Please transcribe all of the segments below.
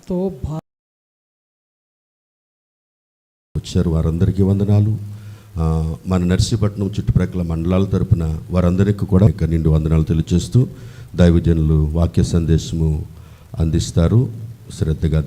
ఎంతో వచ్చారు. వారందరికీ వందనాలు. మన నర్సీపట్నం చుట్టుప్రక్కల మండలాల తరపున వారందరికీ కూడా నిండు వందనాలు తెలియజేస్తూ దైవజనులు వాక్య సందేశము అందిస్తారు. శ్రద్ధగా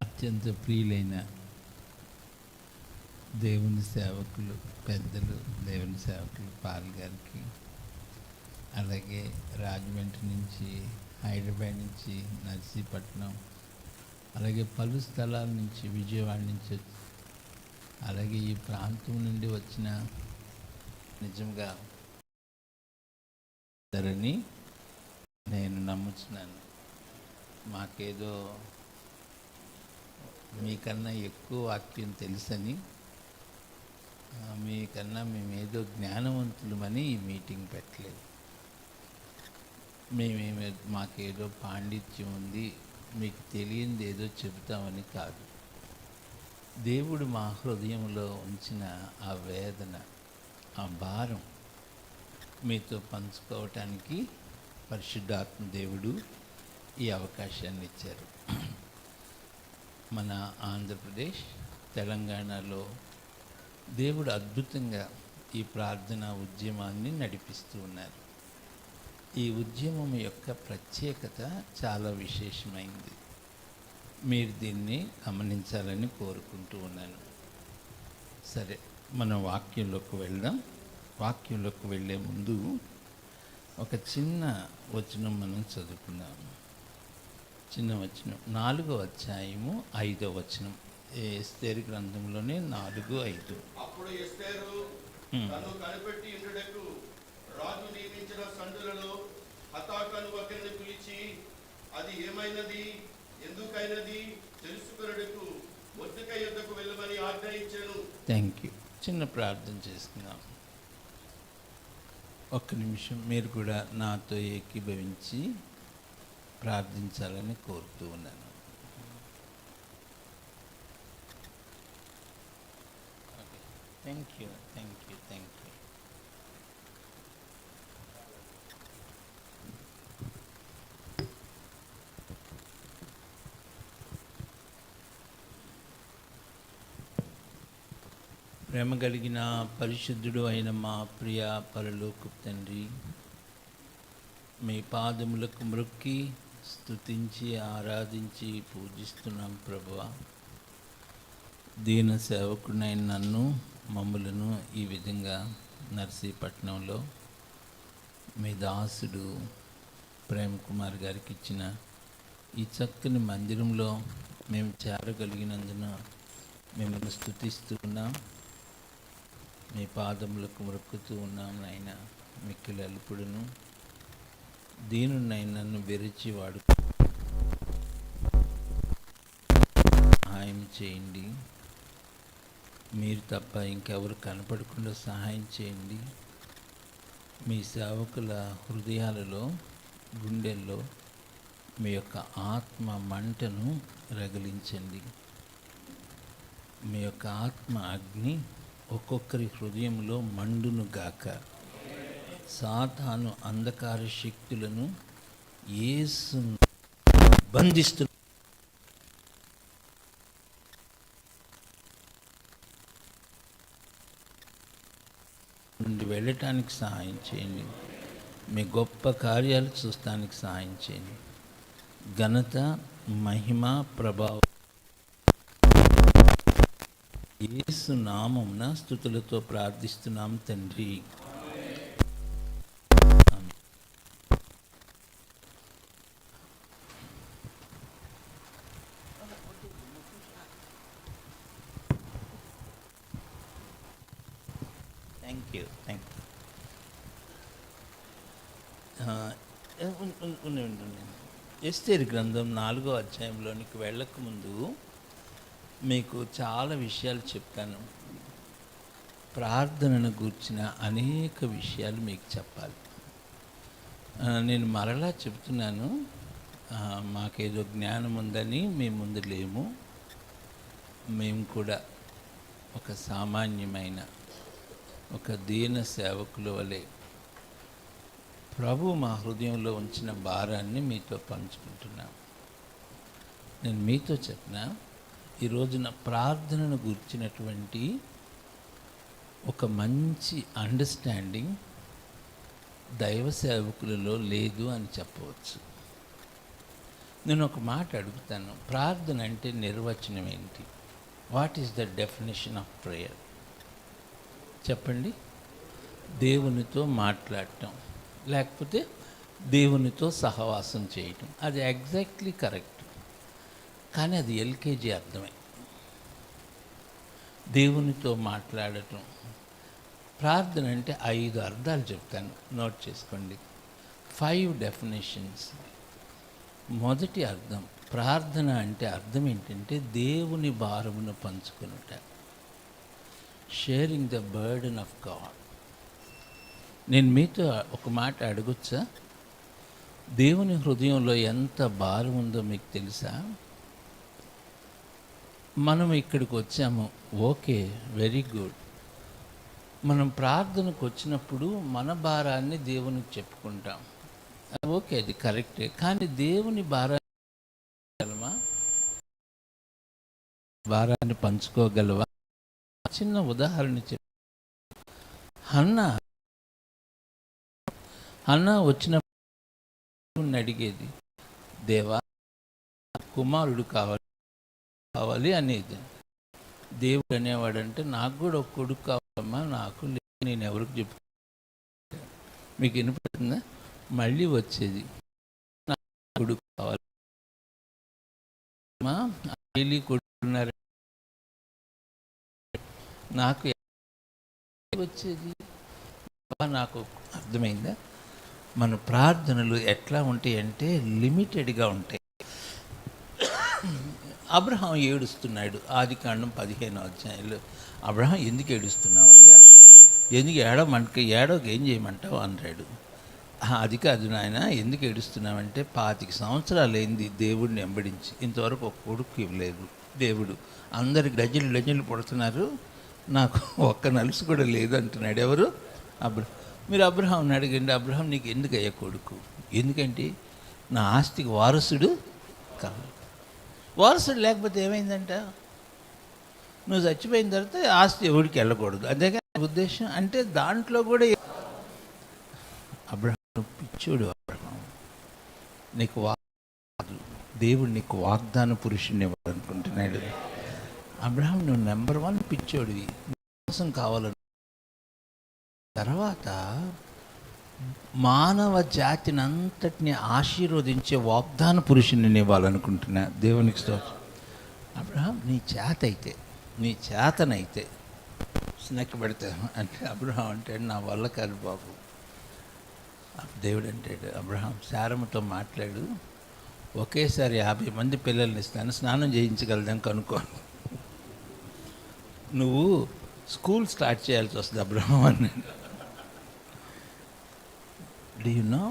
అత్యంత ప్రియులైన దేవుని సేవకులు, పెద్దలు, దేవుని సేవకులు పాల్ గారికి, అలాగే రాజమండ్రి నుంచి, హైదరాబాద్ నుంచి, నర్సీపట్నం, అలాగే పలు స్థలాల నుంచి, విజయవాడ నుంచి, అలాగే ఈ ప్రాంతం నుండి వచ్చిన నిజంగా ధరని నేను నమ్ముతున్నాను. మాకేదో మీకన్నా ఎక్కువ వాక్యం తెలుసని, మీకన్నా మేమేదో జ్ఞానవంతులమని ఈ మీటింగ్ పెట్టలేదు. మాకేదో పాండిత్యం ఉంది, మీకు తెలియంది ఏదో చెబుతామని కాదు. దేవుడు మా హృదయంలో ఉంచిన ఆ వేదన, ఆ భారం మీతో పంచుకోవటానికి పరిశుద్ధాత్మ దేవుడు ఈ అవకాశాన్ని ఇచ్చారు. మన ఆంధ్రప్రదేశ్, తెలంగాణలో దేవుడు అద్భుతంగా ఈ ప్రార్థనా ఉద్యమాన్ని నడిపిస్తూ ఉన్నారు. ఈ ఉద్యమం యొక్క ప్రత్యేకత చాలా విశేషమైంది. మీరు దీన్ని గమనించాలని కోరుకుంటూ ఉన్నాను. సరే, మనం వాక్యంలోకి వెళ్దాం. వాక్యంలోకి వెళ్ళే ముందు ఒక చిన్న వచనం మనం చదువుకున్నాము. చిన్న వచనం, 4వ అధ్యాయము 5వ వచనం, ఎస్తేరు గ్రంథంలోనే 4:5. అప్పుడు ఎస్తేరు తను కనిపెట్టి ఇండుటకు రాజు నియమించిన సండులలో హతాకను ఒకరిని పిలిచి, అది ఏమైనది, ఎందుకైనది తెలుసుకొనుటకు మొర్దెకై యొద్దకు వెళ్ళమని ఆజ్ఞయించాను. Thank you. చిన్న ప్రార్థన చేసుకుందాం. ఒక్క నిమిషం మీరు కూడా నాతో ఏకీభవించి ప్రార్థించాలని కోరుతూ ఉన్నాను. Thank you, thank you, thank you. ప్రేమ కలిగిన పరిశుద్ధుడు అయిన మా ప్రియ పరలోకపు తండ్రి, మీ పాదములకు మ్రొక్కి స్తుతించి ఆరాధించి పూజిస్తున్నాం ప్రభువా. దీన సేవకునైన నన్ను, మమ్ములను ఈ విధంగా నర్సీపట్నంలో మీ దాసుడు ప్రేమ్ కుమార్ గారికి ఇచ్చిన ఈ చక్కని మందిరంలో మేము చేరగలిగినందున మిమ్మల్ని స్తుతిస్తూ ఉన్నాం. మీ పాదములకు మొక్కుతూ ఉన్నాం నాయన. మిక్కిలి అల్పుడును దీనునైన నన్ను బెరిచి వాడు సహాయం చేయండి. మీరు తప్ప ఇంకెవరు కనపడకుండా సహాయం చేయండి. మీ సేవకుల హృదయాలలో, గుండెల్లో మీ యొక్క ఆత్మ మంటను రగిలించండి. మీ యొక్క ఆత్మ అగ్ని ఒక్కొక్కరి హృదయంలో మండును గాక. సాతాను అంధకార శక్తులను యేసు బంధిస్తు నుండి వెళ్ళటానికి సహాయం చేయండి. మీ గొప్ప కార్యాలు చూస్తానికి సహాయం చేయండి. ఘనత, మహిమ, ప్రభావం యేసు నామమున స్తుతులతో ప్రార్థిస్తున్నాం తండ్రి. Thank you. ఉండండి. ఎస్తేరు గ్రంథం 4వ అధ్యాయంలోనికి వెళ్ళకముందు మీకు చాలా విషయాలు చెప్తాను. ప్రార్థనను గూర్చిన అనేక విషయాలు మీకు చెప్పాలి. నేను మరలా చెప్తున్నాను, మాకేదో జ్ఞానం ఉందని మేము ముందు లేము. మేము కూడా ఒక సామాన్యమైన ఒక దీన సేవకుల వలె ప్రభు మా హృదయంలో ఉంచిన భారాన్ని మీతో పంచుకుంటున్నాం. నేను మీతో చెప్పిన ఈ రోజున ప్రార్థనను గుర్చినటువంటి ఒక మంచి అండర్స్టాండింగ్ దైవ సేవకులలో లేదు అని చెప్పవచ్చు. నేను ఒక మాట అడుగుతాను, ప్రార్థన అంటే నిర్వచనం ఏంటి? What is the definition of prayer? చెప్పండి. దేవునితో మాట్లాడటం, లేకపోతే దేవునితో సహవాసం చేయటం. అది ఎగ్జాక్ట్లీ కరెక్ట్. కానీ అది ఎల్కేజీ అర్థమే. దేవునితో మాట్లాడటం. ప్రార్థన అంటే 5 అర్థాలు చెప్తాను, నోట్ చేసుకోండి. 5 డెఫినేషన్స్. మొదటి అర్థం, ప్రార్థన అంటే అర్థం ఏంటంటే దేవుని భారమును పంచుకొనుట, sharing the burden of God. నేను మీతో ఒక మాట అడగొచ్చా? దేవుని హృదయంలో ఎంత భారం ఉందో మీకు తెలుసా? మనం ఇక్కడికి వచ్చాము, ఓకే, వెరీ గుడ్. మనం ప్రార్థనకు వచ్చినప్పుడు మన భారాన్ని దేవునికి చెప్పుకుంటాం, ఓకే, అది కరెక్టే. కానీ దేవుని భారాన్ని పంచుకోగలవా? చిన్న ఉదాహరణ చెప్పి, హన్నా వచ్చినప్పుడు అడిగేది, దేవా కుమారుడు కావాలి అనేది. దేవుడు అనేవాడంటే నాకు కూడా ఒక కొడుకు కావాలమ్మా, నాకు నేను ఎవరికి చెప్పు. మీకు వినపడుతుందా? మళ్ళీ వచ్చేది, నాకు కొడుకు కావాలి, కొడుకున్నారు, నాకు వచ్చేది. నాకు అర్థమైందా? మన ప్రార్థనలు ఎట్లా ఉంటాయంటే లిమిటెడ్గా ఉంటాయి. అబ్రహాం ఏడుస్తున్నాడు. ఆదికాండం 15వ అధ్యాయంలో, అబ్రహాం ఎందుకు ఏడుస్తున్నావు అయ్యా? ఎందుకు ఏడోకి ఏం చేయమంటావు అన్నాడు. అది కాదు నాయన, ఎందుకు ఏడుస్తున్నావంటే 25 సంవత్సరాలు అయింది దేవుడిని వెంబడించి, ఇంతవరకు ఒక కొడుకు ఇవ్వలేదు దేవుడు. అందరికి డజన్లు పుడుతున్నారు, నాకు ఒక్క నలుసు కూడా లేదు అంటున్నాడు. ఎవరు? మీరు అబ్రహాంని అడగండి, అబ్రహాం నీకు ఎందుకు అయ్యా కొడుకు? ఎందుకంటే నా ఆస్తికి వారసుడు కావాలి. వారసుడు లేకపోతే ఏమైందంట? నువ్వు చచ్చిపోయిన తర్వాత ఆస్తి ఎవరికి వెళ్ళకూడదు, అంతేగా ఉద్దేశం. అంటే దాంట్లో కూడా అబ్రహాం పిచ్చోడు. అబ్రహాం నీకు దేవుడు నీకు వాగ్దాన పురుషుని ఇవ్వాలనుకుంటున్నాడు. అబ్రహాం నువ్వు నెంబర్ 1 పిచ్చోడివి, కోసం కావాలను. తర్వాత మానవ జాతిని అంతటిని ఆశీర్వదించే వాగ్దాన పురుషుని ఇవ్వాలనుకుంటున్నా. దేవునికి స్తోత్రం. అబ్రహాం నీ చేతనైతే స్నెక్ పెడతాను అంటే అబ్రహాం అంటాడు, నా వల్ల కాదు బాబు. దేవుడు అంటాడు, అబ్రహాం శారమ్మతో మాట్లాడు, ఒకేసారి 50 మంది పిల్లల్ని ఇస్తాను, స్నానం చేయించగలదాం కనుక్కో. నువ్వు స్కూల్ స్టార్ట్ చేయాల్సి వస్తుంది అబ్రహాం అన్నాడు. డూ యు నో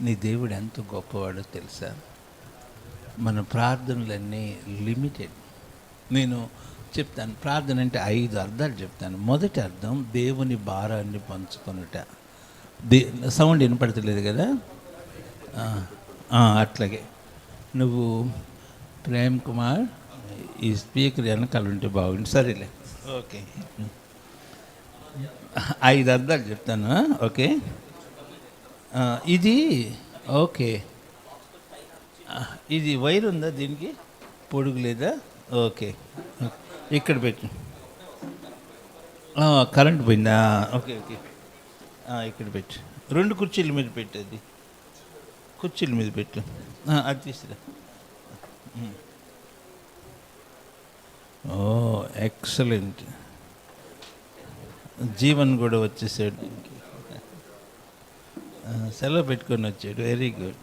నీ దేవుడు ఎంత గొప్పవాడో తెలుసా? మన ప్రార్థనలన్నీ లిమిటెడ్. నేను చెప్తాను, ప్రార్థన అంటే 5 అర్థాలు చెప్తాను. మొదటి అర్థం దేవుని భారాన్ని పంచుకొనుట. సౌండ్ వినపడతలేదు కదా? అట్లాగే నువ్వు ప్రేమ్ కుమార్ ఈ స్పీకర్ వెనకాల ఉంటే బాగుంది. సరేలే, ఓకే. 5 అర్థాలు చెప్తాను, ఓకే. ఇది ఓకే, ఇది వైర్ ఉందా? దీనికి పొడుగు లేదా? ఓకే, ఇక్కడ పెట్టు. కరెంట్ పోయిందా? ఓకే ఓకే, ఇక్కడ పెట్టు. 2 కుర్చీల మీద పెట్టేది, కుర్చీల మీద పెట్టు. అది తీసుకురా. ఓ ఎక్సలెంట్. జీవన్ కూడా వచ్చేసాడు, సెలవు పెట్టుకొని వచ్చాడు. Very good.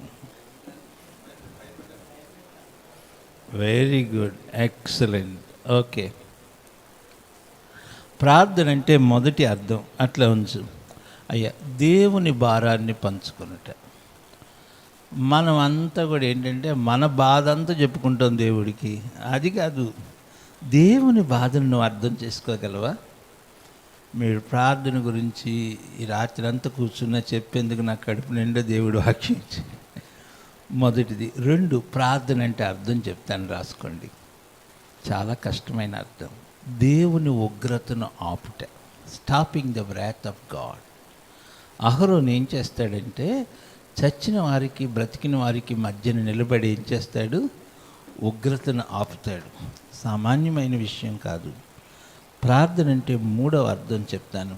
Very good, excellent. Okay, ప్రార్థన అంటే మొదటి అర్థం అట్లా ఉంచు అయ్యా, దేవుని భారాన్ని పంచుకున్నట. మనం అంతా కూడా ఏంటంటే మన బాధ అంతా చెప్పుకుంటాం దేవుడికి. అది కాదు, దేవుని బాధను నువ్వు అర్థం చేసుకోగలవా? మీరు ప్రార్థన గురించి ఈ రాత్రి అంతా కూర్చున్నా చెప్పేందుకు నాకు కడుపు నిండా దేవుడు వాక్యం ఇచ్చి. మొదటిది. 2, ప్రార్థన అంటే అర్థం చెప్తాను, రాసుకోండి. చాలా కష్టమైన అర్థం. దేవుని ఉగ్రతను ఆపుట, stopping the wrath of God. అహరోను ఏం చేస్తాడంటే చచ్చిన వారికి బ్రతికిన వారికి మధ్యన నిలబడి ఏం చేస్తాడు? ఉగ్రతను ఆపుతాడు. సామాన్యమైన విషయం కాదు. ప్రార్థన అంటే 3వ అర్థం చెప్తాను.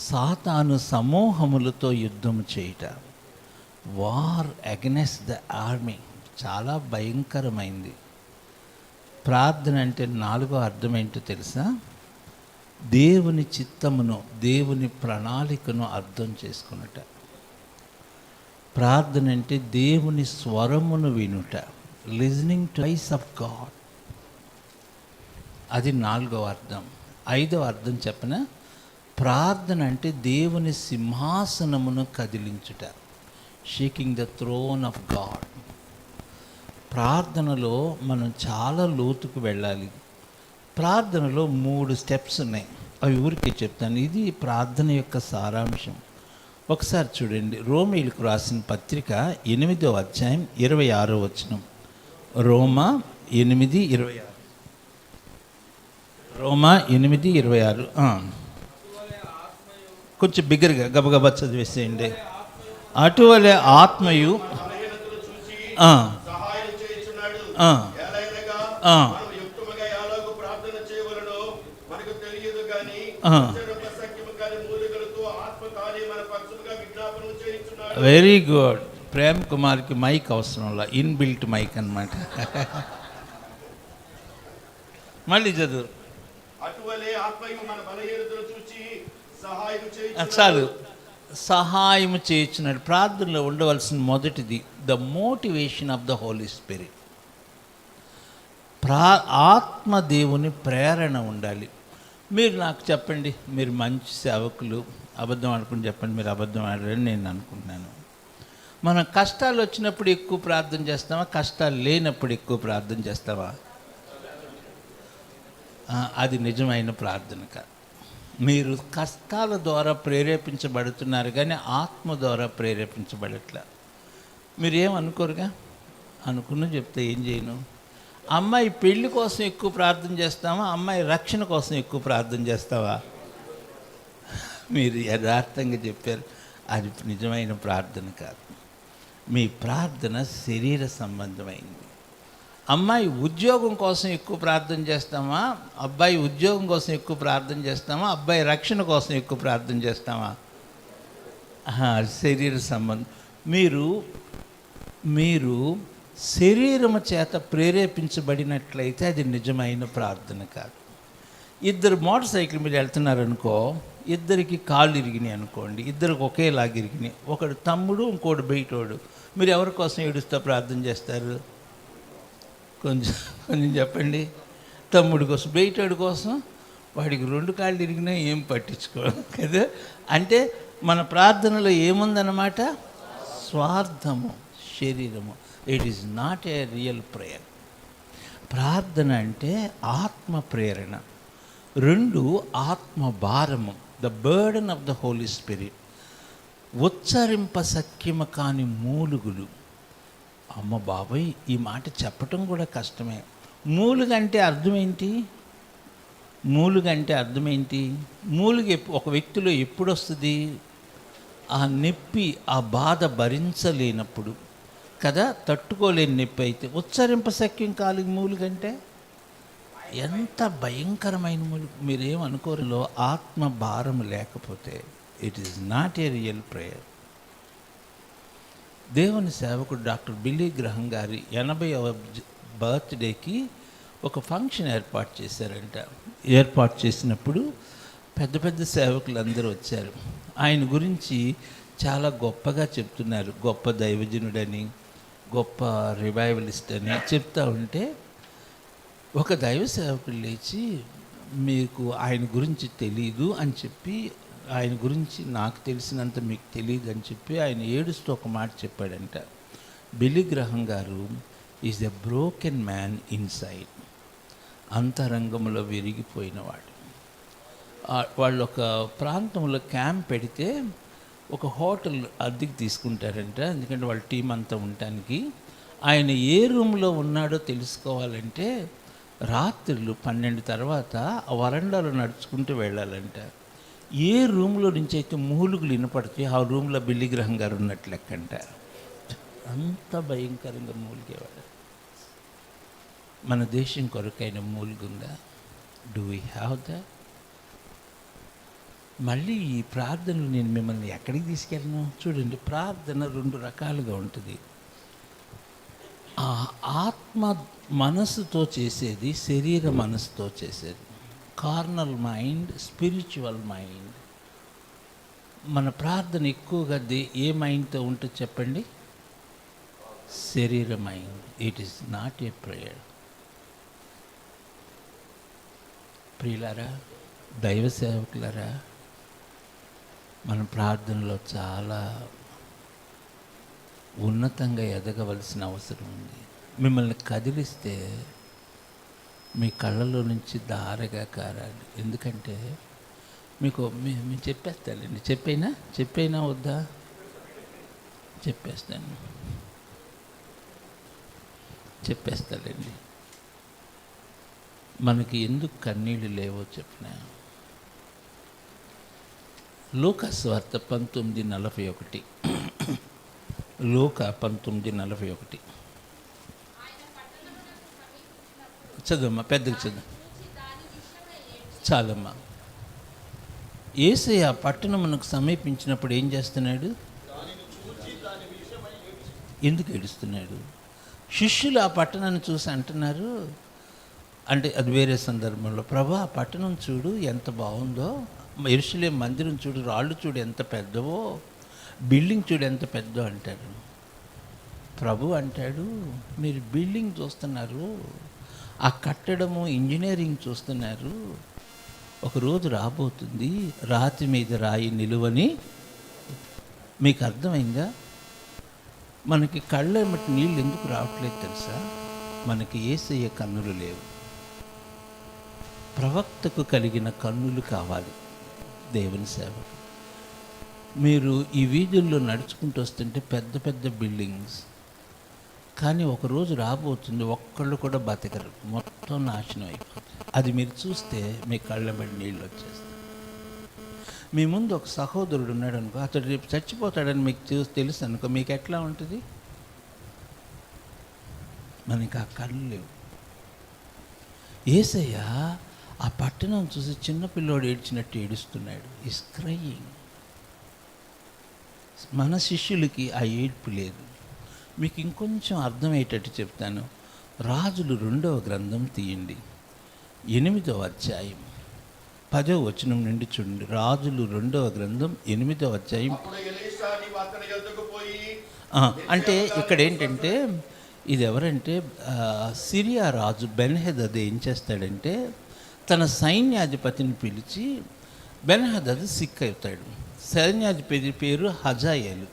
సాతాను సమూహములతో యుద్ధం చేయుట, వార్ అగెనెస్ట్ ద ఆర్మీ. చాలా భయంకరమైంది. ప్రార్థన అంటే 4వ అర్థం ఏంటో తెలుసా? దేవుని చిత్తమును, దేవుని ప్రణాళికను అర్థం చేసుకున్నట. ప్రార్థన అంటే దేవుని స్వరమును వినుట, listening to voice of God. అది 4వ అర్థం. 5వ అర్థం చెప్పన, ప్రార్థన అంటే దేవుని సింహాసనమును కదిలించుట, shaking the throne of God. ప్రార్థనలో మనం చాలా లోతుకు వెళ్ళాలి. ప్రార్థనలో 3 స్టెప్స్ ఉన్నాయి, అవి ఊరికే చెప్తాను. ఇది ప్రార్థన యొక్క సారాంశం. ఒకసారి చూడండి, రోమీయులకు రాసిన పత్రిక 8వ అధ్యాయం 26వ వచనం. రోమా 8:26. రోమా 8:26. కొంచెం బిగ్గరగా గబగబా చదివేసేయండి. అటువలే ఆత్మయు బలహీనతలు చూసి ఆ, సహాయం చేయుచున్నాడు. ఆ, ఎలాగనగా ఆ, మనం యుక్తముగా ఎలాగూ ప్రార్థన చేయవలెనో మనకు తెలియదు గాని ఆ. సఖ్యము కాని మూలికలతో ఆత్మ తానే మన పక్షముగా విజ్ఞాపనం చేయుచున్నాడు. Very good. ప్రేమ్ కుమార్కి మైక్ అవసరంలా, ఇన్బిల్ట్ మైక్ అన్నమాట. మళ్ళీ చదువు. అటువలే ఆత్మయు మన బలహీనతలు చూచి సహాయం చేయుచున్నాడు. చాలు. సహాయం చేయించినాడు. ప్రార్థనలో ఉండవలసిన మొదటిది the motivation of the Holi spirit. ఆత్మ దేవుని ప్రేరణ ఉండాలి. మీరు నాకు చెప్పండి, మీరు మంచి సేవకులు, అబద్ధం ఆడుకుని చెప్పండి, మీరు అబద్ధం ఆడారని నేను అనుకుంటున్నాను. మనం కష్టాలు వచ్చినప్పుడు ఎక్కువ ప్రార్థన చేస్తామా, కష్టాలు లేనప్పుడు ఎక్కువ ప్రార్థన చేస్తావా? అది నిజమైన ప్రార్థన కాదు. మీరు కష్టాల ద్వారా ప్రేరేపించబడుతున్నారు కానీ ఆత్మ ద్వారా ప్రేరేపించబడట్లా. మీరు ఏమనుకోరుగా? అనుకున్న చెప్తే ఏం చేయను. అమ్మాయి పెళ్లి కోసం ఎక్కువ ప్రార్థన చేస్తావా, అమ్మాయి రక్షణ కోసం ఎక్కువ ప్రార్థన చేస్తావా? మీరు యథార్థంగా చెప్పారు. అది నిజమైన ప్రార్థన కాదు. మీ ప్రార్థన శరీర సంబంధమైంది. అమ్మాయి ఉద్యోగం కోసం ఎక్కువ ప్రార్థన చేస్తామా, అబ్బాయి ఉద్యోగం కోసం ఎక్కువ ప్రార్థన చేస్తామా, అబ్బాయి రక్షణ కోసం ఎక్కువ ప్రార్థన చేస్తామా? శరీర సంబంధం. మీరు శరీరము చేత ప్రేరేపించబడినట్లయితే అది నిజమైన ప్రార్థన కాదు. 2 మోటార్ సైకిల్ మీద వెళ్తున్నారనుకో, ఇద్దరికి కాళ్ళు ఇరిగినాయి అనుకోండి, ఇద్దరికి ఒకేలాగా ఇరిగినాయి. ఒకడు తమ్ముడు, ఇంకోటి బయటోడు. మీరు ఎవరి కోసం ఏడుస్తూ ప్రార్థన చేస్తారు? కొంచెం చెప్పండి. తమ్ముడి కోసం, బయటోడి కోసం. వాడికి 2 కాళ్ళు ఇరిగినా ఏం పట్టించుకోవడం కదా. అంటే మన ప్రార్థనలో ఏముందన్నమాట? స్వార్థము, శరీరము. It is not a real prayer. ప్రార్థన అంటే ఆత్మ ప్రేరణ. 2 ఆత్మ భారము, the burden of the Holi Spirit. ఉచ్చరింప సఖ్యమ కాని మూలుగులు. అమ్మ బాబాయ్, ఈ మాట చెప్పటం కూడా కష్టమే. మూలుగంటే అర్థమేంటి? మూలుగ ఒక వ్యక్తిలో ఎప్పుడు వస్తుంది? ఆ నొప్పి, ఆ బాధ భరించలేనప్పుడు కదా, తట్టుకోలేని నొప్పి అయితే. ఉచ్చరింప సఖ్యం కాలి మూలుగంటే ఎంత భయంకరమైన మూలుగు. మీరేమనుకోరులో ఆత్మ భారం లేకపోతే it is not a real prayer. దేవుని సేవకుడు డాక్టర్ బిల్లీ గ్రహం గారి 80వ బర్త్డేకి ఒక ఫంక్షన్ ఏర్పాటు చేశారంట. ఏర్పాటు చేసినప్పుడు పెద్ద పెద్ద సేవకులు అందరూ వచ్చారు. ఆయన గురించి చాలా గొప్పగా చెప్తున్నారు. గొప్ప దైవజనుడని, గొప్ప రివైవలిస్ట్ అని చెప్తా ఉంటే ఒక దైవ సేవకుడు లేచి మీకు ఆయన గురించి తెలీదు అని చెప్పి, ఆయన గురించి నాకు తెలిసినంత మీకు తెలియదు అని చెప్పి ఆయన ఏడుస్తూ ఒక మాట చెప్పాడంట. బిల్లీ గ్రహం గారు is a broken man inside, అంతరంగంలో విరిగిపోయినవాడు. వాళ్ళు ఒక ప్రాంతంలో క్యాంప్ పెడితే ఒక హోటల్ అద్దెకి తీసుకుంటారంట, ఎందుకంటే వాళ్ళ టీం అంతా ఉండటానికి. ఆయన ఏ రూమ్లో ఉన్నాడో తెలుసుకోవాలంటే రాత్రులు 12 తర్వాత ఆ వరండాలో నడుచుకుంటూ వెళ్ళాలంట. ఏ రూమ్లో నుంచి అయితే మూలుగులు వినపడితే ఆ రూమ్లో బిల్లీ గ్రహం గారు ఉన్నట్లు లెక్కంట. అంత భయంకరంగా మూలిగేవాడు. మన దేశం కొరకైన మూలుగుందా? Do we have the? మళ్ళీ ఈ ప్రార్థనలు నేను మిమ్మల్ని ఎక్కడికి తీసుకెళ్ళను చూడండి. ప్రార్థన 2 రకాలుగా ఉంటుంది. ఆ ఆత్మ మనసుతో చేసేది, శరీర మనసుతో చేసేది. Carnal mind, spiritual mind. మన ప్రార్థన ఎక్కువగా ఏ మైండ్తో ఉంటుంది చెప్పండి? శరీర mind. It is not a prayer. ప్రియులారా, దైవ సేవకులారా, మన ప్రార్థనలో చాలా ఉన్నతంగా ఎదగవలసిన అవసరం ఉంది. మిమ్మల్ని కదిలిస్తే మీ కళ్ళలో నుంచి దారగా కారాలి. ఎందుకంటే మీకు మేము చెప్పేస్తానండి. చెప్పైనా వద్దా? చెప్పేస్తానండి. మనకి ఎందుకు కన్నీళ్ళు లేవో చెప్పిన. లూకా సువార్త 19:41. లూకా 19:41 చదువమ్మా, పెద్దగా చదువు. చాలమ్మా. యేసయ్య పట్టణమునకు సమీపించినప్పుడు ఏం చేస్తున్నాడు? ఎందుకు ఏడుస్తున్నాడు? శిష్యులు ఆ పట్టణాన్ని చూసి అంటున్నారు, అంటే అది వేరే సందర్భంలో, ప్రభా ఆ పట్టణం చూడు ఎంత బాగుందో, యెరూషలేము మందిరం చూడు, రాళ్ళు చూడు ఎంత పెద్దవో, బిల్డింగ్ చూడు ఎంత పెద్దో అంటారు. ప్రభు అంటాడు, మీరు బిల్డింగ్ చూస్తున్నారు, ఆ కట్టడము ఇంజనీరింగ్ చూస్తున్నారు. ఒకరోజు రాబోతుంది, రాతి మీద రాయి నిలువని. మీకు అర్థమైందా? మనకి కళ్ళెమ్మటి నీళ్ళు ఎందుకు రావట్లేదు తెలుసా? మనకి యేసయ్య కన్నులు లేవు. ప్రవక్తకు కలిగిన కన్నులు కావాలి దేవుని సేవ. మీరు ఈ వీధుల్లో నడుచుకుంటూ వస్తుంటే పెద్ద పెద్ద బిల్డింగ్స్, కానీ ఒకరోజు రాబోతుంది ఒక్కళ్ళు కూడా బతకరు, మొత్తం నాశనం అయిపోతుంది. అది మీరు చూస్తే మీ కళ్ళ బడి నీళ్ళు వచ్చేస్తాయి. మీ ముందు ఒక సహోదరుడు ఉన్నాడు అనుకో, అతడు రేపు చచ్చిపోతాడని మీకు తెలుసు అనుకో, మీకు ఎట్లా ఉంటుంది? మనకి ఆ కళ్ళు లేవు. యేసయ్య ఆ పట్టణం చూసి చిన్నపిల్లోడు ఏడ్చినట్టు ఏడుస్తున్నాడు. Is crying. మన శిష్యులకి ఆ ఏడ్పు లేదు. మీకు ఇంకొంచెం అర్థమయ్యేటట్టు చెప్తాను. రాజులు 2వ గ్రంథం తీయండి, 8వ అధ్యాయం 10వ వచనం నుండి చూడండి. రాజులు 2వ గ్రంథం 8వ అధ్యాయం. అంటే ఇక్కడ ఏంటంటే, ఇది ఎవరంటే సిరియా రాజు బెన్హదద్ ఏం చేస్తాడంటే, తన సైన్యాధిపతిని పిలిచి, బెన్హదద్ సిక్ అవుతాడు. సైన్యాధిపతి పేరు హజాయేలు.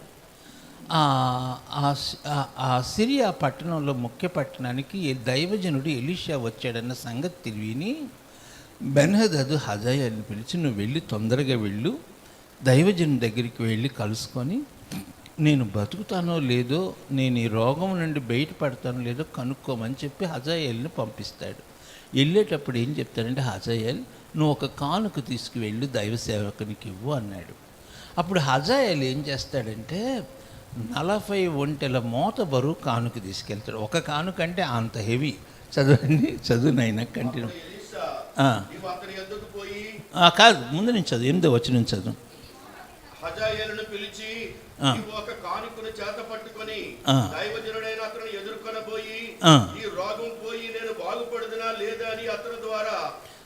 ఆ సిరియా పట్టణంలో ముఖ్య పట్టణానికి దైవజనుడు ఎలీషా వచ్చాడన్న సంగతి విని బెన్హదద్ హజాయేలుని పిలిచి, నువ్వు వెళ్ళి తొందరగా వెళ్ళు, దైవజనుడి దగ్గరికి వెళ్ళి కలుసుకొని, నేను బతుకుతానో లేదో, నేను ఈ రోగం నుండి బయటపడతానో లేదో కనుక్కోమని చెప్పి హజాయేలుని పంపిస్తాడు. వెళ్ళేటప్పుడు ఏం చెప్తాడంటే, హజాయేల్ నువ్వు ఒక కానుక తీసుకువెళ్ళి దైవ సేవకునికి ఇవ్వు అన్నాడు. అప్పుడు హజాయేల్ ఏం చేస్తాడంటే 40 ఒంటెల మోత బరువు కానుక తీసుకెళ్తాడు. ఒక కానుక అంటే అంత హెవీ. చదవండి, చదువునైనా కంటిన్యూ. కాదు, ముందు నుంచి చదువు, 8వ వచనం చదువు. హజాయేలును పిలిచి ఒక కానుకను చేత పట్టుకొని దైవజనుడైన అతను ఎదుర్కొనబోయి, ఈ రోగం పోయి నేను బాగుపడుదునా లేదా అని అతని ద్వారా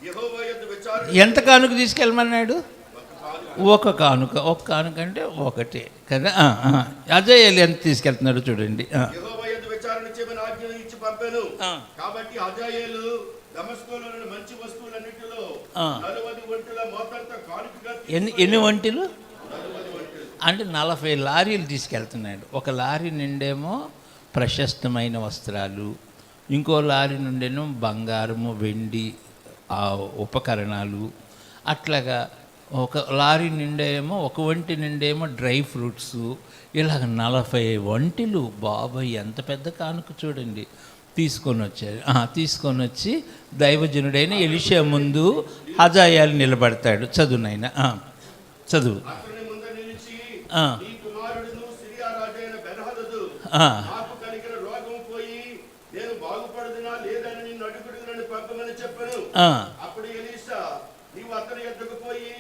యెహోవా యొద్ద విచారణ. ఎంత కానుక తీసుకెళ్ళమన్నాడు? ఒక కానుక. ఒక కానుక అంటే ఒకటే కదా. హజాయేలు ఎంత తీసుకెళ్తున్నాడు చూడండి. యెహోవా యొద్ద చేయమని ఆజ్ఞ ఇచ్చి పంపాను. ఆ. కాబట్టి హజాయేలు దమస్కులోని మంచి వస్తువులన్నిటిలో ఆ. 40 ఒంటెల మోతంతా కానుకగా ఎన్ని వంటలు 40 ఒంటెలు. అంటే 40 లారీలు తీసుకెళ్తున్నాడు. ఒక లారీ నిండేమో ప్రశస్తమైన వస్త్రాలు, ఇంకో లారీ నుండేమో బంగారము, వెండి, ఆ ఉపకరణాలు, అట్లాగా ఒక లారీ నిండేమో, ఒక వంటి నిండేమో డ్రై ఫ్రూట్స్, ఇలాగ 40 వంటలు. బాబాయ్ ఎంత పెద్ద కానుక చూడండి. తీసుకొని వచ్చారు. తీసుకొని వచ్చి దైవజనుడైన ఎలీషా ముందు హజాయాలు నిలబడతాడు. చదువు నాయన, చదువు. అతని ముందు నిలిచి, ఆ. నీ కుమారుడును సిరియా రాజైన బెన్హదదు ఆ. నాకు కలిగిన రోగం పోయి నేను బాగుపడుదునా లేదని నిన్ను అడుగుడునని పంపమని చెప్పాను. ఆ. అప్పుడు ఎలీషా, నీవు అతని యొద్దకు పోయి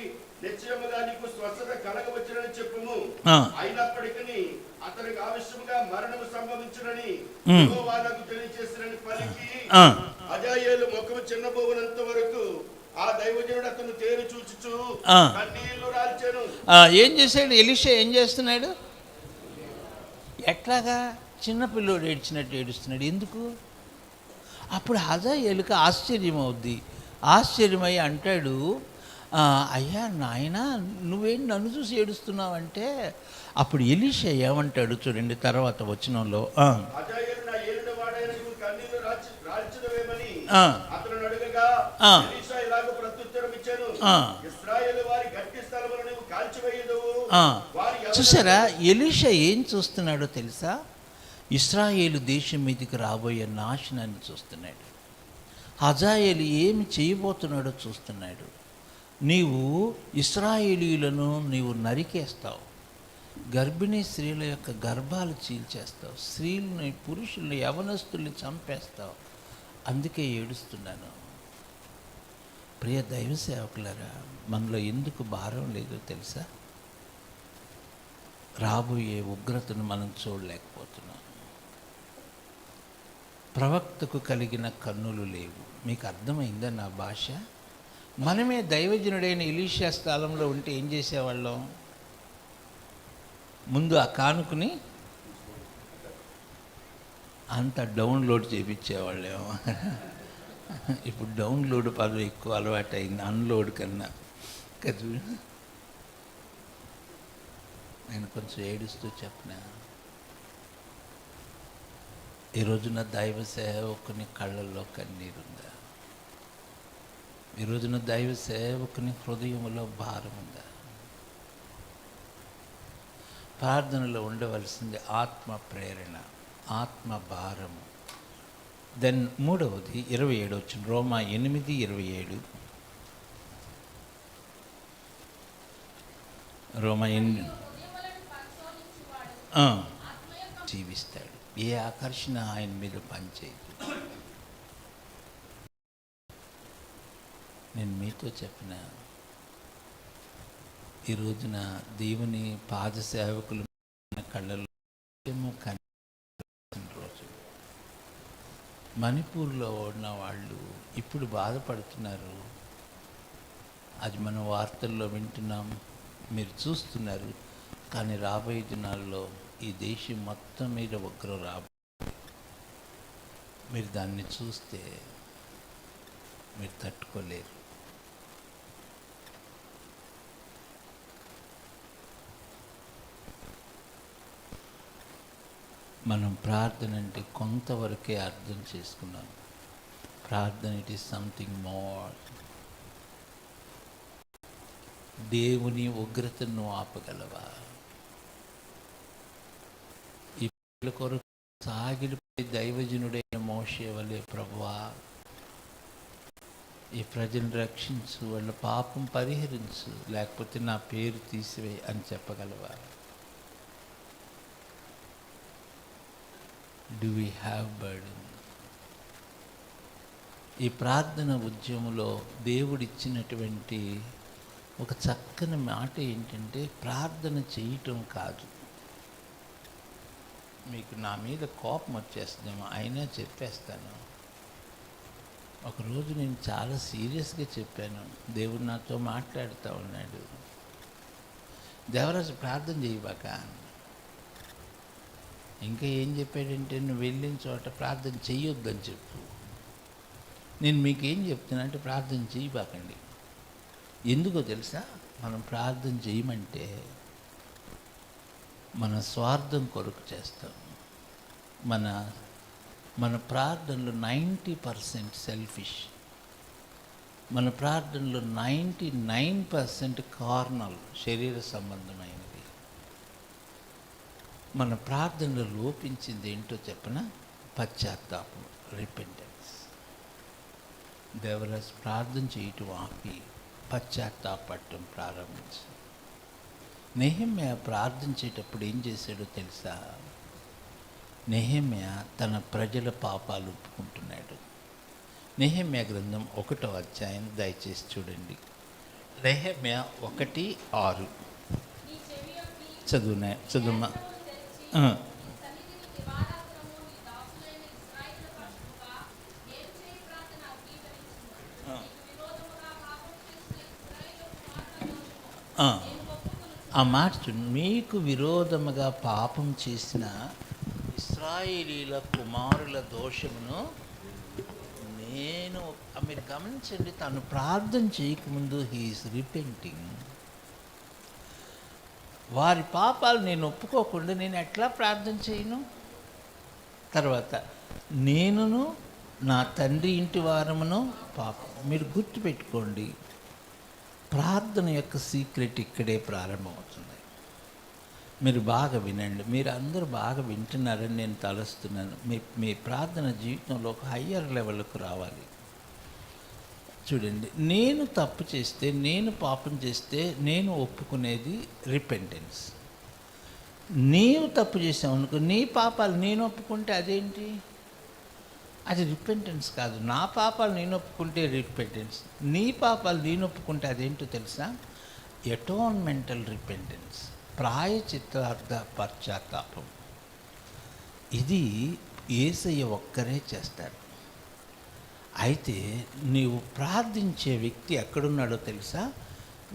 నిశ్చయముగా నీకు స్వస్థత కలగవచ్చునని చెప్పుము. ఆ. అయినప్పటికీ అతనికి ఆవశ్యముగా మరణము సంభవించునని ఉమ్. యెహోవా నాకు తెలియజేసినని పలికి, ఆ. హజాయేలు ముఖము చిన్నబోవునంత వరకు ఆ దైవజనుడు అతను తేరు చూచుచు ఆ. కన్నీళ్లు రాల్చెను. ఏం చేశాడు ఎలీషా? ఏం చేస్తున్నాడు? ఎట్లాగా చిన్నపిల్లోడు ఏడ్చినట్టు ఏడుస్తున్నాడు. ఎందుకు? అప్పుడు హజాయేలుకి ఆశ్చర్యం అవుద్ది. ఆశ్చర్యమై అంటాడు, అయ్యా నాయనా, నువ్వేం నన్ను చూసి ఏడుస్తున్నావంటే, అప్పుడు ఎలీషా ఏమంటాడు చూడండి తర్వాత వచనంలో. హజాయేలు నా ఏలిన వాడైన నీవు కన్నీళ్లు రాల్చుదవేమని ఆ. అతను అడగగా ఆ. ఎలీషా ఇలాగ ప్రత్యుత్తరం ఇచ్చాను, ఆ. ఇశ్రాయేలు వారి గట్టి స్థలములను నీవు కాల్చివేయదువు. వారి చూసారా ఎలీషా ఏం చూస్తున్నాడో తెలుసా? ఇశ్రాయేలు దేశం మీదకి రాబోయే నాశనాన్ని చూస్తున్నాడు. హజాయేలు ఏమి చేయబోతున్నాడో చూస్తున్నాడు. నీవు ఇశ్రాయేలీయులను నీవు నరికేస్తావు, గర్భిణీ స్త్రీల యొక్క గర్భాలు చీల్చేస్తావు, స్త్రీలని, పురుషుల్ని, యవనస్తుల్ని చంపేస్తావు. అందుకే ఏడుస్తున్నాను. ప్రియ దైవ సేవకులారా, మనలో ఎందుకు భారం లేదో తెలుసా? రాబోయే ఉగ్రతను మనం చూడలేకపోతున్నాం. ప్రవక్తకు కలిగిన కన్నులు లేవు. మీకు అర్థమైందా నా భాష? మనమే దైవజనుడైన ఎలీషా స్థలంలో ఉంటే ఏం చేసేవాళ్ళం? ముందు ఆ కానుకని అంత డౌన్లోడ్ చేయించేవాళ్ళేమో. ఇప్పుడు డౌన్లోడ్ పదవి ఎక్కువ అలవాటు అయింది అన్లోడ్ కన్నా కదా. నేను కొంచెం ఏడుస్తూ చెప్పిన, ఈ రోజున దైవ సేవకుని కళ్ళల్లో కన్నీరుందా? ఈ రోజున దైవ సేవకుని హృదయంలో భారం ఉందా? ప్రార్థనలో ఉండవలసింది ఆత్మ ప్రేరణ, ఆత్మ భారము. దెన్ మూడవది 27 వచ్చిన రోమా 8:27. రోమా 8 జీవిస్తాడు. ఏ ఆకర్షణ ఆయన మీద పనిచేయదు. నేను మీతో చెప్పిన, ఈ రోజున దేవుని పాద సేవకులు కళ్ళలో కనిపించిన రోజు. మణిపూర్లో ఉన్న వాళ్ళు ఇప్పుడు బాధపడుతున్నారు. అది మనం వార్తల్లో వింటున్నాం, మీరు చూస్తున్నారు. కానీ రాబోయే దినాల్లో ఈ దేశం మొత్తం మీద ఉగ్రం మీరు దాన్ని చూస్తే మీరు తట్టుకోలేరు. మనం ప్రార్థన అంటే కొంతవరకే అర్థం చేసుకున్నాం. ప్రార్థన ఇట్ ఈస్ సంథింగ్ మోర్. దేవుని ఉగ్రతను ఆపగలవా? ఈ పిల్లల కొరకు సాగిలిపై దైవజనుడైన మోషే వలె, ప్రభువా ఈ ప్రజలను రక్షించు, వాళ్ళ పాపం పరిహరించు, లేకపోతే నా పేరు తీసివే అని చెప్పగలవా? Do we have burden? ఈ ప్రార్థన ఉద్యమంలో దేవుడిచ్చినటువంటి ఒక చక్కని మాట ఏంటంటే, ప్రార్థన చేయటం కాదు. మీకు నా మీద కోపం వచ్చేస్తుందేమో, అయినా చెప్పేస్తాను. ఒకరోజు నేను చాలా సీరియస్గా చెప్పాను. దేవుడు నాతో మాట్లాడుతూ ఉన్నాడు, దేవరాజు ప్రార్థన చేయబాక. ఇంకా ఏం చెప్పాడంటే, నువ్వు వెళ్ళిన చోట ప్రార్థన చెయ్యొద్దని చెప్పు. నేను మీకేం చెప్తున్నా అంటే ప్రార్థన చేయబాకండి. ఎందుకో తెలుసా? మనం ప్రార్థన చేయమంటే మన స్వార్థం కొరకు చేస్తాం. మన ప్రార్థనలు 90% సెల్ఫిష్. మన ప్రార్థనలో 99% కార్నల్, శరీర సంబంధమైనది. మన ప్రార్థనలో లోపించింది ఏంటో చెప్పనా? పశ్చాత్తాపం, రిపెంటెన్స్. దేవరాజ్ ప్రార్థన చేయటం ఆపి పశ్చాత్తాపడటం ప్రారంభించు. నెహెమ్యా ప్రార్థించేటప్పుడు ఏం చేశాడో తెలుసా? నెహెమ్యా తన ప్రజల పాపాలు ఒప్పుకుంటున్నాడు. నెహెమ్యా గ్రంథం 1వ అధ్యాయం దయచేసి చూడండి. నెహెమ్యా 1:6 చదువుమా. ఆ మాట చూడండి. మీకు విరోధముగా పాపం చేసిన ఇశ్రాయేలీల కుమారుల దోషమును నేను, మీరు గమనించండి, తను ప్రార్థన చేయకముందు హీఈస్ రిపెంటింగ్. వారి పాపాలు నేను ఒప్పుకోకుండా నేను ఎట్లా ప్రార్థన చేయను? తర్వాత నేనును నా తండ్రి ఇంటి వారమును పాపం. మీరు గుర్తుపెట్టుకోండి, ప్రార్థన యొక్క సీక్రెట్ ఇక్కడే ప్రారంభమవుతుంది. మీరు బాగా వినండి. మీరు అందరూ బాగా వింటున్నారని నేను తలుస్తున్నాను. మీ ప్రార్థన జీవితంలో ఒక హయ్యర్ లెవెల్కు రావాలి. చూడండి, నేను తప్పు చేస్తే, నేను పాపం చేస్తే నేను ఒప్పుకునేది రిపెంటెన్స్. నీవు తప్పు చేసావు అనుకో, నీ పాపాలు నేను ఒప్పుకుంటే అదేంటి? అది రిపెంటెన్స్ కాదు. నా పాపాలు నేను ఒప్పుకుంటే రిపెంటెన్స్, నీ పాపాలు నేను ఒప్పుకుంటే అదేంటో తెలుసా? ఎటోన్మెంటల్ రిపెంటెన్స్, ప్రాయచిత్తార్థ పశ్చాత్తాపం. ఇది యేసయ్య ఒక్కరే చేస్తారు. అయితే నీవు ప్రార్థించే వ్యక్తి ఎక్కడున్నాడో తెలుసా?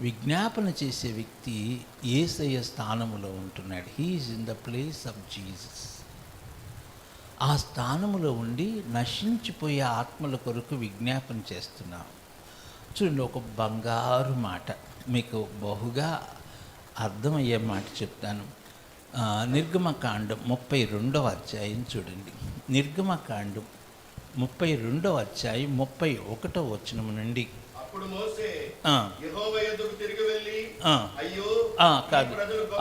విజ్ఞాపన చేసే వ్యక్తి యేసయ్య స్థానములో ఉంటున్నాడు. He is in the place of Jesus. ఆ స్థానములో ఉండి నశించిపోయే ఆత్మల కొరకు విజ్ఞాపన చేస్తున్నాం. చూడండి, ఒక బంగారు మాట, మీకు బహుగా అర్థమయ్యే మాట చెప్తాను. నిర్గమకాండం 32వ అధ్యాయం చూడండి. నిర్గమకాండం 32వ అధ్యాయం 31వ వచనం నుండి. అప్పుడు మోసే యెహోవా యొద్దకు తిరిగి వెళ్ళి, అయ్యో కాదు,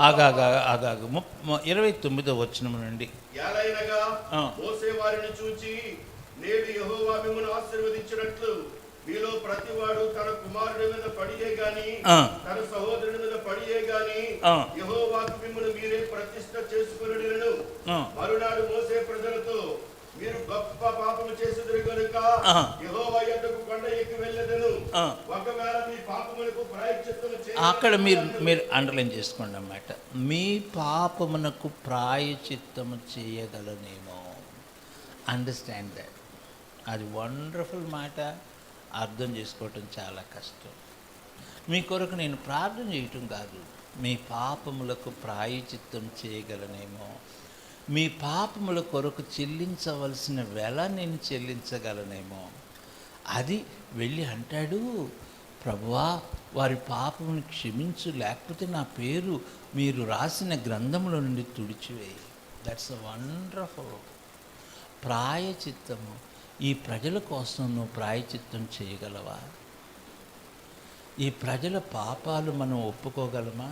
ఆగాగు 29వ వచనం నుండి. యాలైనగా మోసే వారిని చూచి, నేడు యెహోవా మిమ్మును ఆశీర్వదించినట్లు మీలో ప్రతివాడు తన కుమారుడి మీద పడియే గాని, తన సహోదరుని మీద పడియే గాని యెహోవాకు మిమ్మును మీరే ప్రతిష్ఠ చేసుకొనుడినను. మరునాడు మోసే ప్రజలతో, మీరు గొప్ప పాపము చేసిదురు గనుక యెహోవా యొద్దకు కొండ ఎక్కి వెళ్ళెదను. ఒకవేళ మీ పాపములకు ప్రాయశ్చిత్తము చేయ, అక్కడ మీరు అండర్లైన్ చేసుకోండి అన్నమాట. మీ పాపమునకు ప్రాయశ్చిత్తము చేయగలనేమో. Understand that. అది వండర్ఫుల్ మాట. అర్థం చేసుకోవటం చాలా కష్టం. మీ కొరకు నేను ప్రార్థన చేయటం కాదు, మీ పాపములకు ప్రాయశ్చిత్తం చేయగలనేమో. మీ పాపముల కొరకు చెల్లించవలసిన వెల నేను చెల్లించగలనేమో. అది వెళ్ళి అంటాడు, ప్రభువా వారి పాపమును క్షమించు, లేకపోతే నా పేరు మీరు రాసిన గ్రంథంలో నుండి తుడిచివేయి. That's a wonderful ప్రాయచిత్తము. ఈ ప్రజల కోసం నువ్వు ప్రాయచిత్తం చేయగలవా? ఈ ప్రజల పాపాలు మనం ఒప్పుకోగలమా?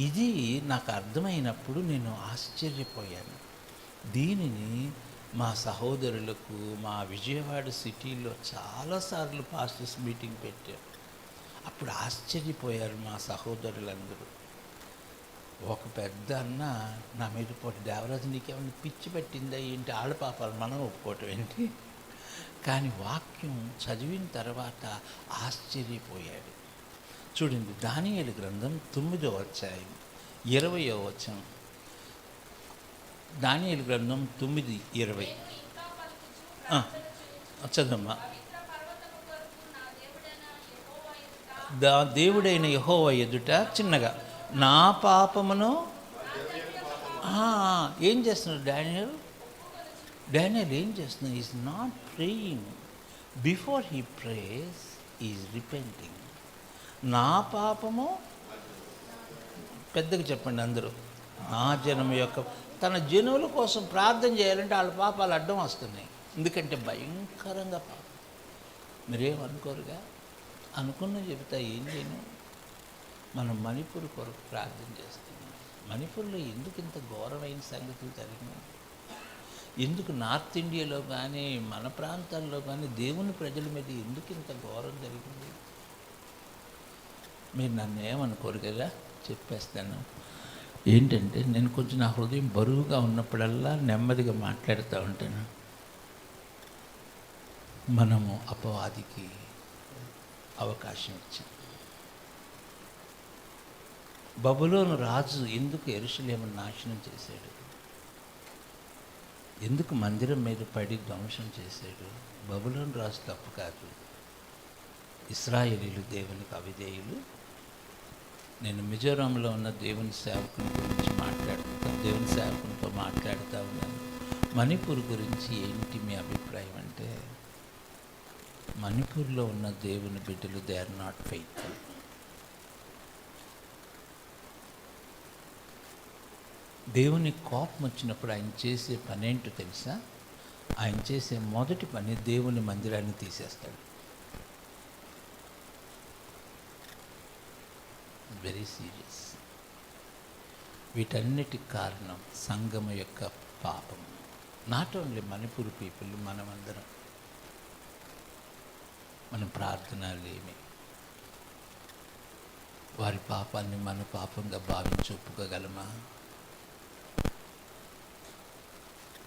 ఇది నాకు అర్థమైనప్పుడు నేను ఆశ్చర్యపోయాను. దీనిని మా సహోదరులకు మా విజయవాడ సిటీలో చాలాసార్లు పాస్టర్స్ మీటింగ్ పెట్టారు. అప్పుడు ఆశ్చర్యపోయారు మా సహోదరులందరూ. ఒక పెద్ద అన్న నా మీద పోటీ, దేవరాజు నీకేమైనా పిచ్చి పెట్టిందా ఏంటి, ఆళ్ళ పాపాలు మనం ఒప్పుకోవటం ఏంటి? కానీ వాక్యం చదివిన తర్వాత ఆశ్చర్యపోయాడు. చూడండి, దానియేలు గ్రంథం 9వ అధ్యాయం 20వ వచనం. దానియేలు గ్రంథం 9:20 చదమ్మా. దేవుడైన యెహోవా ఎదుట చిన్నగా నా పాపమును ఏం చేస్తున్నాడు డానియల్ ఏం చేస్తున్నాడు? Is not praying. Before he prays is repenting. నా పాపము, పెద్దగా చెప్పండి అందరూ, నా జనం యొక్క, తన జనుల కోసం ప్రార్థన చేయాలంటే వాళ్ళ పాపాలు అడ్డం వస్తున్నాయి. ఎందుకంటే భయంకరంగా పాపం. మీరేమనుకోరుగా? అనుకున్న చెబుతా ఏం చేయను. మనం మణిపూర్ కొరకు ప్రార్థన చేస్తున్నాం. మణిపూర్లో ఎందుకు ఇంత ఘోరమైన సంగతులు జరిగినాయి? ఎందుకు నార్త్ ఇండియాలో కానీ మన ప్రాంతాల్లో కానీ దేవుని ప్రజల మీద ఎందుకు ఇంత ఘోరం జరిగింది? మీరు నన్ను ఏమనుకోరు కదా, చెప్పేస్తాను. ఏంటంటే నేను కొంచెం నా హృదయం బరువుగా ఉన్నప్పుడల్లా నెమ్మదిగా మాట్లాడుతూ ఉంటాను. మనము అపవాదికి అవకాశం ఇచ్చాం. బబులోను రాజు ఎందుకు యెరూషలేమును నాశనం చేశాడు? ఎందుకు మందిరం మీద పడి ధ్వంసం చేశాడు? బబులోను రాజు తప్పు కాదు, ఇశ్రాయేలీయులు దేవునికి అవిధేయులు. నేను మిజోరాంలో ఉన్న దేవుని సేవకుని గురించి దేవుని సేవకునితో మాట్లాడుతూ ఉన్నాను. మణిపూర్ గురించి ఏంటి మీ అభిప్రాయం అంటే, మణిపూర్లో ఉన్న దేవుని బిడ్డలు దే ఆర్ నాట్ ఫెయిత్ఫుల్. దేవుని కోపం వచ్చినప్పుడు ఆయన చేసే పని ఏంటో తెలుసా? ఆయన చేసే మొదటి పని దేవుని మందిరాన్ని తీసేస్తాడు. Very serious. వీటన్నిటికి కారణం సంఘము యొక్క పాపం. నాట్ ఓన్లీ మణిపూర్ పీపుల్, మనమందరం. మనం ప్రార్థనలేమి వారి పాపాన్ని మన పాపంగా భావించి ఒప్పుకోగలమా?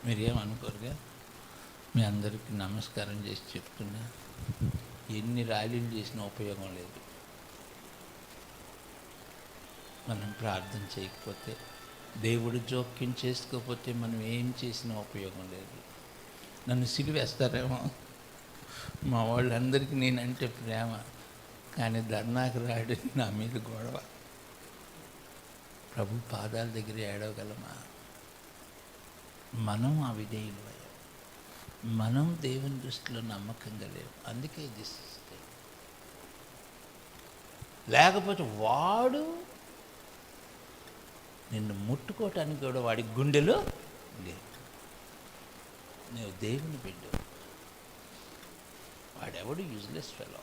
మీరేమనుకోరుగా? మీ అందరికీ నమస్కారం చేసి చెప్తున్నా, ఎన్ని ర్యాలీలు చేసినా ఉపయోగం లేదు. మనం ప్రార్థన చేయకపోతే, దేవుడు జోక్యం చేసుకోకపోతే మనం ఏం చేసినా ఉపయోగం లేదు. నన్ను సిలివేస్తారేమో, మా వాళ్ళందరికీ నేనంటే ప్రేమ, కానీ ధర్నాకు రాడు నా మీద గొడవ. ప్రభు పాదాల దగ్గర ఏడవగలమా? మనం అవిధేయులు అయ్యాం. మనం దేవుని దృష్టిలో నమ్మకంగా లేవు. అందుకే దిస్ లేకపోతే వాడు నిన్ను ముట్టుకోవటానికి కూడా వాడి గుండెలో లేదు. నువ్వు దేవుని బిడ్డ, వాడెవడు యూజ్లెస్ ఫెలో.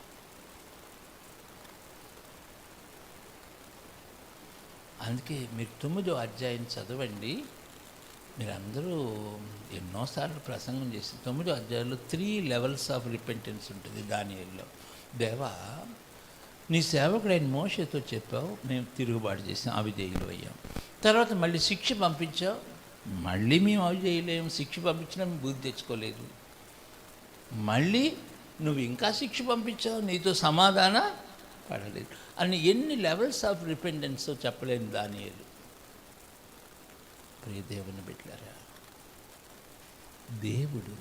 అందుకే మీరు 9వ అధ్యాయం చదవండి. మీరందరూ ఎన్నోసార్లు ప్రసంగం చేసి 9వ అధ్యాయంలో 3 లెవెల్స్ ఆఫ్ రిపెంటెన్స్ ఉంటుంది దానియేలులో. దేవా, నీ సేవకుడైన మోషేతో చెప్పావు, మేము తిరుగుబాటు చేసాం, అవిధేయులు అయ్యాం. తర్వాత మళ్ళీ శిక్ష పంపించావు, మళ్ళీ మేము అవిధేయులేము. శిక్ష పంపించినా మేము బుద్ధి తెచ్చుకోలేదు. మళ్ళీ నువ్వు ఇంకా శిక్ష పంపించావు, నీతో సమాధాన పడలేదు అని ఎన్ని లెవెల్స్ ఆఫ్ రిపెంటెన్సో చెప్పలేని దానియేలు. ప్రియ దేవుని బిడ్డలారా, దేవుడు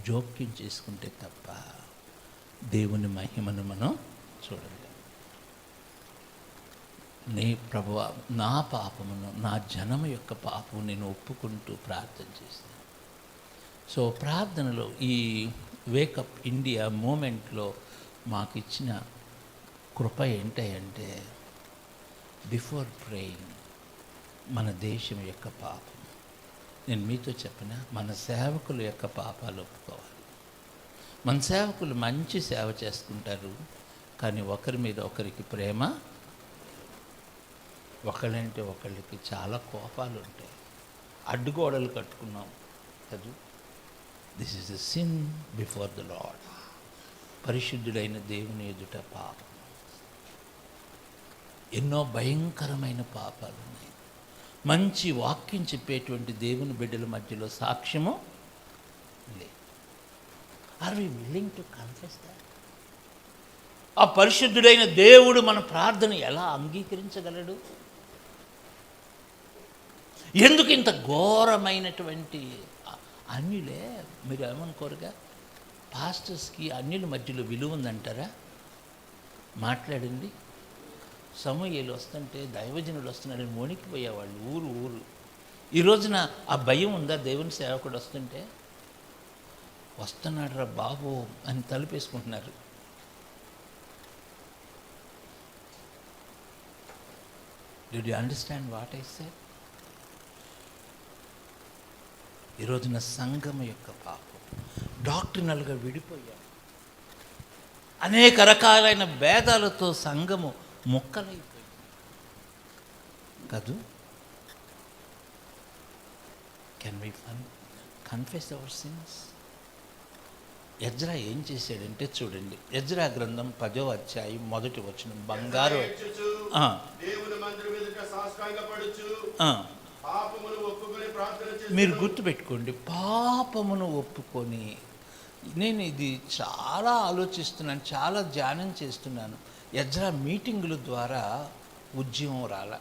జోక్యం చేసుకుంటే తప్ప దేవుని మహిమను మనం చూడలేము. నీ ప్రభువా, నా పాపమును, నా జనము యొక్క పాపము నేను ఒప్పుకుంటూ ప్రార్థన చేస్తాను. సో ప్రార్థనలో ఈ వేకప్ ఇండియా మూమెంట్లో మాకు ఇచ్చిన కృప ఏంటంటే, బిఫోర్ ప్రేయింగ్ మన దేశం యొక్క పాపం, నేను మీతో చెప్పిన మన సేవకుల యొక్క పాపాలు ఒప్పుకోవాలి. మన సేవకులు మంచి సేవ చేసుకుంటారు, కానీ ఒకరి మీద ఒకరికి ప్రేమ, ఒకళ్ళంటే ఒకళ్ళకి చాలా కోపాలు ఉంటాయి. అడ్డుగోడలు కట్టుకున్నాం కదా. This is the sin before the lord. పరిశుద్ధుడైన దేవుని ఎదుట పాపం. ఎన్నో భయంకరమైన పాపాలు ఉన్నాయి. మంచి వాక్యం చెప్పేటువంటి దేవుని బిడ్డల మధ్యలో సాక్ష్యము లేదు. Are we willing to confess that? ఆ పరిశుద్ధుడైన దేవుడు మన ప్రార్థన ఎలా అంగీకరించగలడు? ఎందుకు ఇంత ఘోరమైనటువంటి అన్యులే? మీరు ఏమనుకోరుగా? పాస్టర్స్కి అన్యుల మధ్యలో విలువ ఉందంటారా? మాట్లాడండి. సమూయేలు వస్తుంటే దైవజనులు వస్తున్నాడని వణికిపోయేవాళ్ళు. ఊరు ఈ రోజున ఆ భయం ఉందా? దేవుని సేవకుడు వస్తుంటే వస్తున్నాడు రా బాబు అని తలుపేసుకుంటున్నారు. Did you understand what I said? ఈ రోజున సంఘం యొక్క పాపం, డాక్ట్రినల్గా విడిపోయాం. అనేక రకాలైన భేదాలతో సంఘము ముక్కలైపోయింది కాదు. Can we confess our sins? Ezra ఏం చేశాడంటే చూడండి, ఎజ్రా గ్రంథం 10వ అధ్యాయం 1వ వచనం. బంగారు దేవుని మందిరం ఎదుట సాష్టాంగపడుచు పాపమును ఒప్పుకొని ప్రార్థన చేసి. మీరు గుర్తుపెట్టుకోండి, పాపమును ఒప్పుకొని. నేను ఇది చాలా ఆలోచిస్తున్నాను, చాలా ధ్యానం చేస్తున్నాను. ఎజ్రా మీటింగుల ద్వారా ఉద్యమం రాల.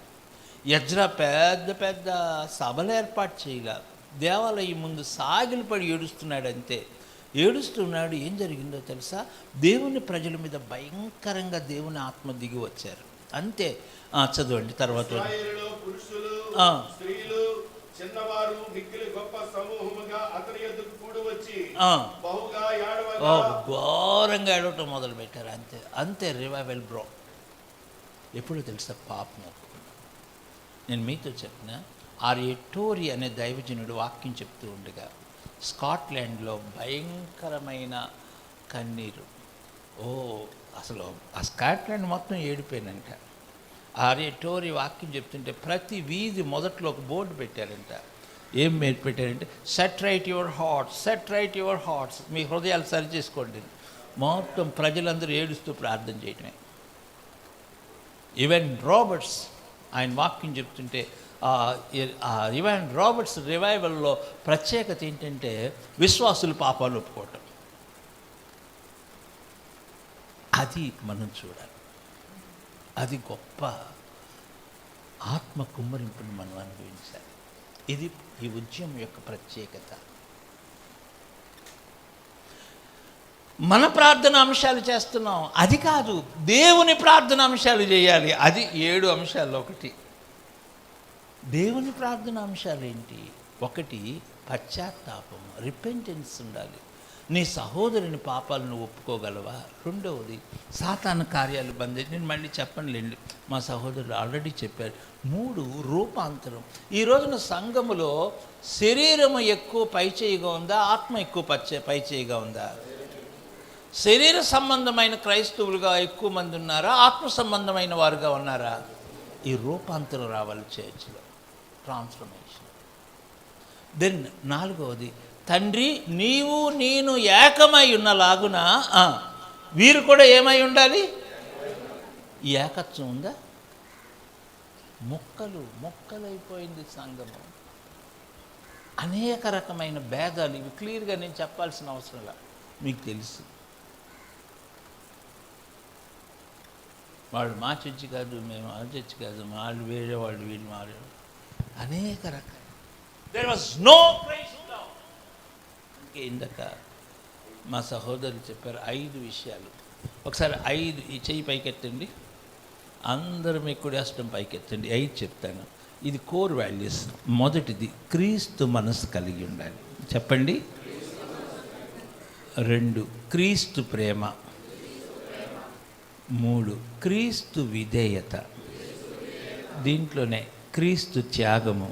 ఎజ్రా పెద్ద పెద్ద సభలు ఏర్పాటు చేయలే. దేవాలయం ముందు సాగిలిపడి ఏడుస్తున్నాడు అంతే. ఏడుస్తున్నాడు. ఏం జరిగిందో తెలుసా? దేవుని ప్రజల మీద భయంకరంగా దేవుని ఆత్మ దిగి వచ్చారు అంతే. చదవండి తర్వాత. పురుషులు, స్త్రీలు, చిన్నవారు మిక్కిలి గొప్ప సమూహముగా అతని యొద్దకు కూడి వచ్చి బహుగా ఏడవగా, ఘోరంగా ఏడవటం మొదలు పెట్టారు అంతే. అంతే రివైవల్ బ్రో. ఎప్పుడు తెలుసా? పాపం ఒప్పుకున్నాను. నేను మీతో చెప్పిన ఆర్ఏ టోరీ అనే దైవజనుడు వాక్యం చెప్తూ ఉండగా స్కాట్లాండ్లో భయంకరమైన కన్నీరు. అసలు ఆ స్కాట్లాండ్ మొత్తం ఏడిపోయినంట. ఆర్ఏ టోరీ వాక్యం చెప్తుంటే ప్రతి వీధి మొదట్లో ఒక బోర్డు పెట్టారంట. ఏం పెట్టారంటే, set right your hearts, set right your hearts, మీ హృదయాలు సరి చేసుకోండి. మొత్తం ప్రజలందరూ ఏడుస్తూ ప్రార్థన చేయటమే. ఈవెన్ రాబర్ట్స్ ఆయన వాక్యం చెప్తుంటే, ఈవెన్ రాబర్ట్స్ రివైవల్లో ప్రత్యేకత ఏంటంటే విశ్వాసులు పాపాలు ఒప్పుకోవటం. అది మనం చూడాలి. అది గొప్ప ఆత్మ కుమ్మరింపుని మనం అనుభవించాలి. ఇది ఈ ఉద్యమం యొక్క ప్రత్యేకత. మన ప్రార్థన అంశాలు చేస్తున్నాం, అది కాదు. దేవుని ప్రార్థన అంశాలు చేయాలి. అది 7 అంశాల్లో ఒకటి. దేవుని ప్రార్థన అంశాలు ఏంటి? 1 పశ్చాత్తాపం, రిపెంటెన్స్ ఉండాలి. నీ సహోదరుని పాపాలను ఒప్పుకోగలవా? 2వది సాతాను కార్యాలు బంధించి. నేను మళ్ళీ చెప్పనులేండి, మా సహోదరులు ఆల్రెడీ చెప్పారు. 3 రూపాంతరం. ఈ రోజున సంఘములో శరీరము ఎక్కువ పైచేయిగా ఉందా, ఆత్మ ఎక్కువ పైచేయిగా ఉందా? శరీర సంబంధమైన క్రైస్తవులుగా ఎక్కువ మంది ఉన్నారా, ఆత్మ సంబంధమైన వారుగా ఉన్నారా? ఈ రూపాంతరం రావాలి చర్చ్లో, ట్రాన్స్ఫర్మేషన్. దెన్ 4వది, తండ్రి నీవు నేను ఏకమై ఉన్నలాగున వీరు కూడా ఏమై ఉండాలి? ఈ ఏకత్వం ఉందా? మొక్కలైపోయింది సంఘము. అనేక రకమైన భేదాలు. ఇవి క్లియర్గా నేను చెప్పాల్సిన అవసరం లేదు, మీకు తెలుసు. వాళ్ళు మా చర్చి కాదు, మేము ఆ చర్చి కాదు, వాళ్ళు వేరే వాళ్ళు వీళ్ళు మారే, అనేక రకాలు. There was no price. ఇందాక మా సహోదరులు చెప్పారు 5 విషయాలు. ఒకసారి 5 ఈ చెయ్యి పైకెత్తండి, అందరూ మీ కుడి హస్తం పైకెత్తండి. 5 చెప్తాను. ఇది కోర్ వాల్యూస్. మొదటిది, క్రీస్తు మనసు కలిగి ఉండాలి. చెప్పండి. 2, క్రీస్తు ప్రేమ. 3, క్రీస్తు విధేయత. దీంట్లోనే క్రీస్తు త్యాగము.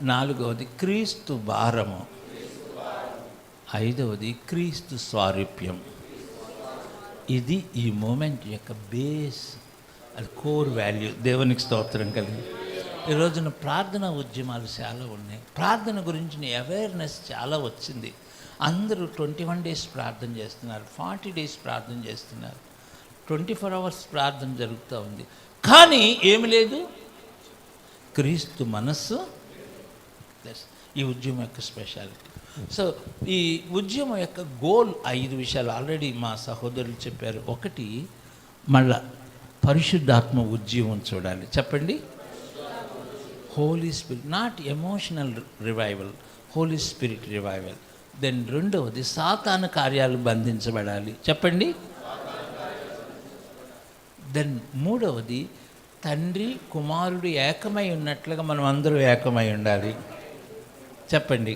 4వది క్రీస్తు భారము. 5వది క్రీస్తు స్వారూప్యం. ఇది ఈ మూమెంట్ యొక్క బేస్, అది కోర్ వాల్యూ. దేవునికి స్తోత్రం కలిగి. ఈ రోజున ప్రార్థన ఉద్యమాలు చాలా ఉన్నాయి. ప్రార్థన గురించిన అవేర్నెస్ చాలా వచ్చింది. అందరూ 21 days ప్రార్థన చేస్తున్నారు, 40 days ప్రార్థన చేస్తున్నారు, 24 hours ప్రార్థన జరుగుతూ ఉంది. కానీ ఏమి లేదు, క్రీస్తు మనస్సు. ఈ ఉద్యమం యొక్క స్పెషాలిటీ. సో ఈ ఉద్యమం యొక్క గోల్ 5 విషయాలు ఆల్రెడీ మా సహోదరులు చెప్పారు. 1, మళ్ళా పరిశుద్ధాత్మ ఉద్యమం చూడాలి. చెప్పండి. Holy Spirit, not emotional revival, Holy Spirit revival. Then 2వది సాతాను కార్యాలు బంధించబడాలి. చెప్పండి. దెన్ 3వది తండ్రి కుమారుడు ఏకమై ఉన్నట్లుగా మనం అందరూ ఏకమై ఉండాలి. చెప్పండి.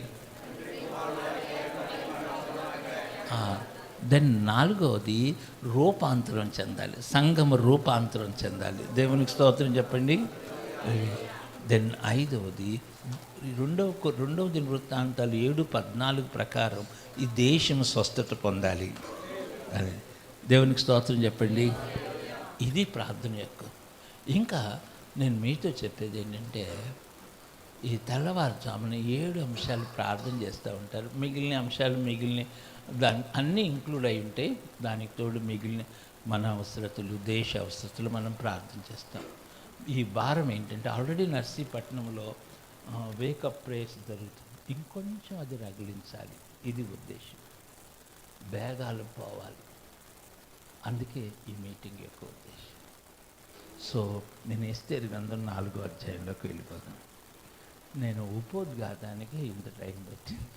దెన్ నాలుగవది రూపాంతరం చెందాలి. సంఘము రూపాంతరం చెందాలి. దేవునికి స్తోత్రం చెప్పండి. దెన్ ఐదవది రెండవ దినవృత్తాంతాలు 7:14 ప్రకారం ఈ దేశం స్వస్థత పొందాలి. అదే దేవునికి స్తోత్రం చెప్పండి. ఇది ప్రార్థన యొక్క. ఇంకా నేను మీతో చెప్పేది ఏంటంటే, ఈ తెల్లవారుజామున 7 అంశాలు ప్రార్థన చేస్తూ ఉంటారు. మిగిలిన అంశాలు అన్నీ ఇంక్లూడ్ అయి ఉంటాయి. దానికి తోడు మిగిలిన మన అవసరతలు, దేశ అవసరతలు మనం ప్రార్థన చేస్తాం. ఈ భారం ఏంటంటే, ఆల్రెడీ నర్సీపట్నంలో వేకప్ ప్రేయర్స్ జరుగుతుంది. ఇంకొంచెం అది రగిలించాలి. ఇది ఉద్దేశం. వేగాలు పోవాలి. అందుకే ఈ మీటింగ్ యొక్క ఉద్దేశం. సో నేను ఎస్తేరు గ్రంథం 4వ అధ్యాయంలోకి వెళ్ళిపోతాను. నేను ఉపోద్ఘాతానికి ఇంత టైం పట్టింది.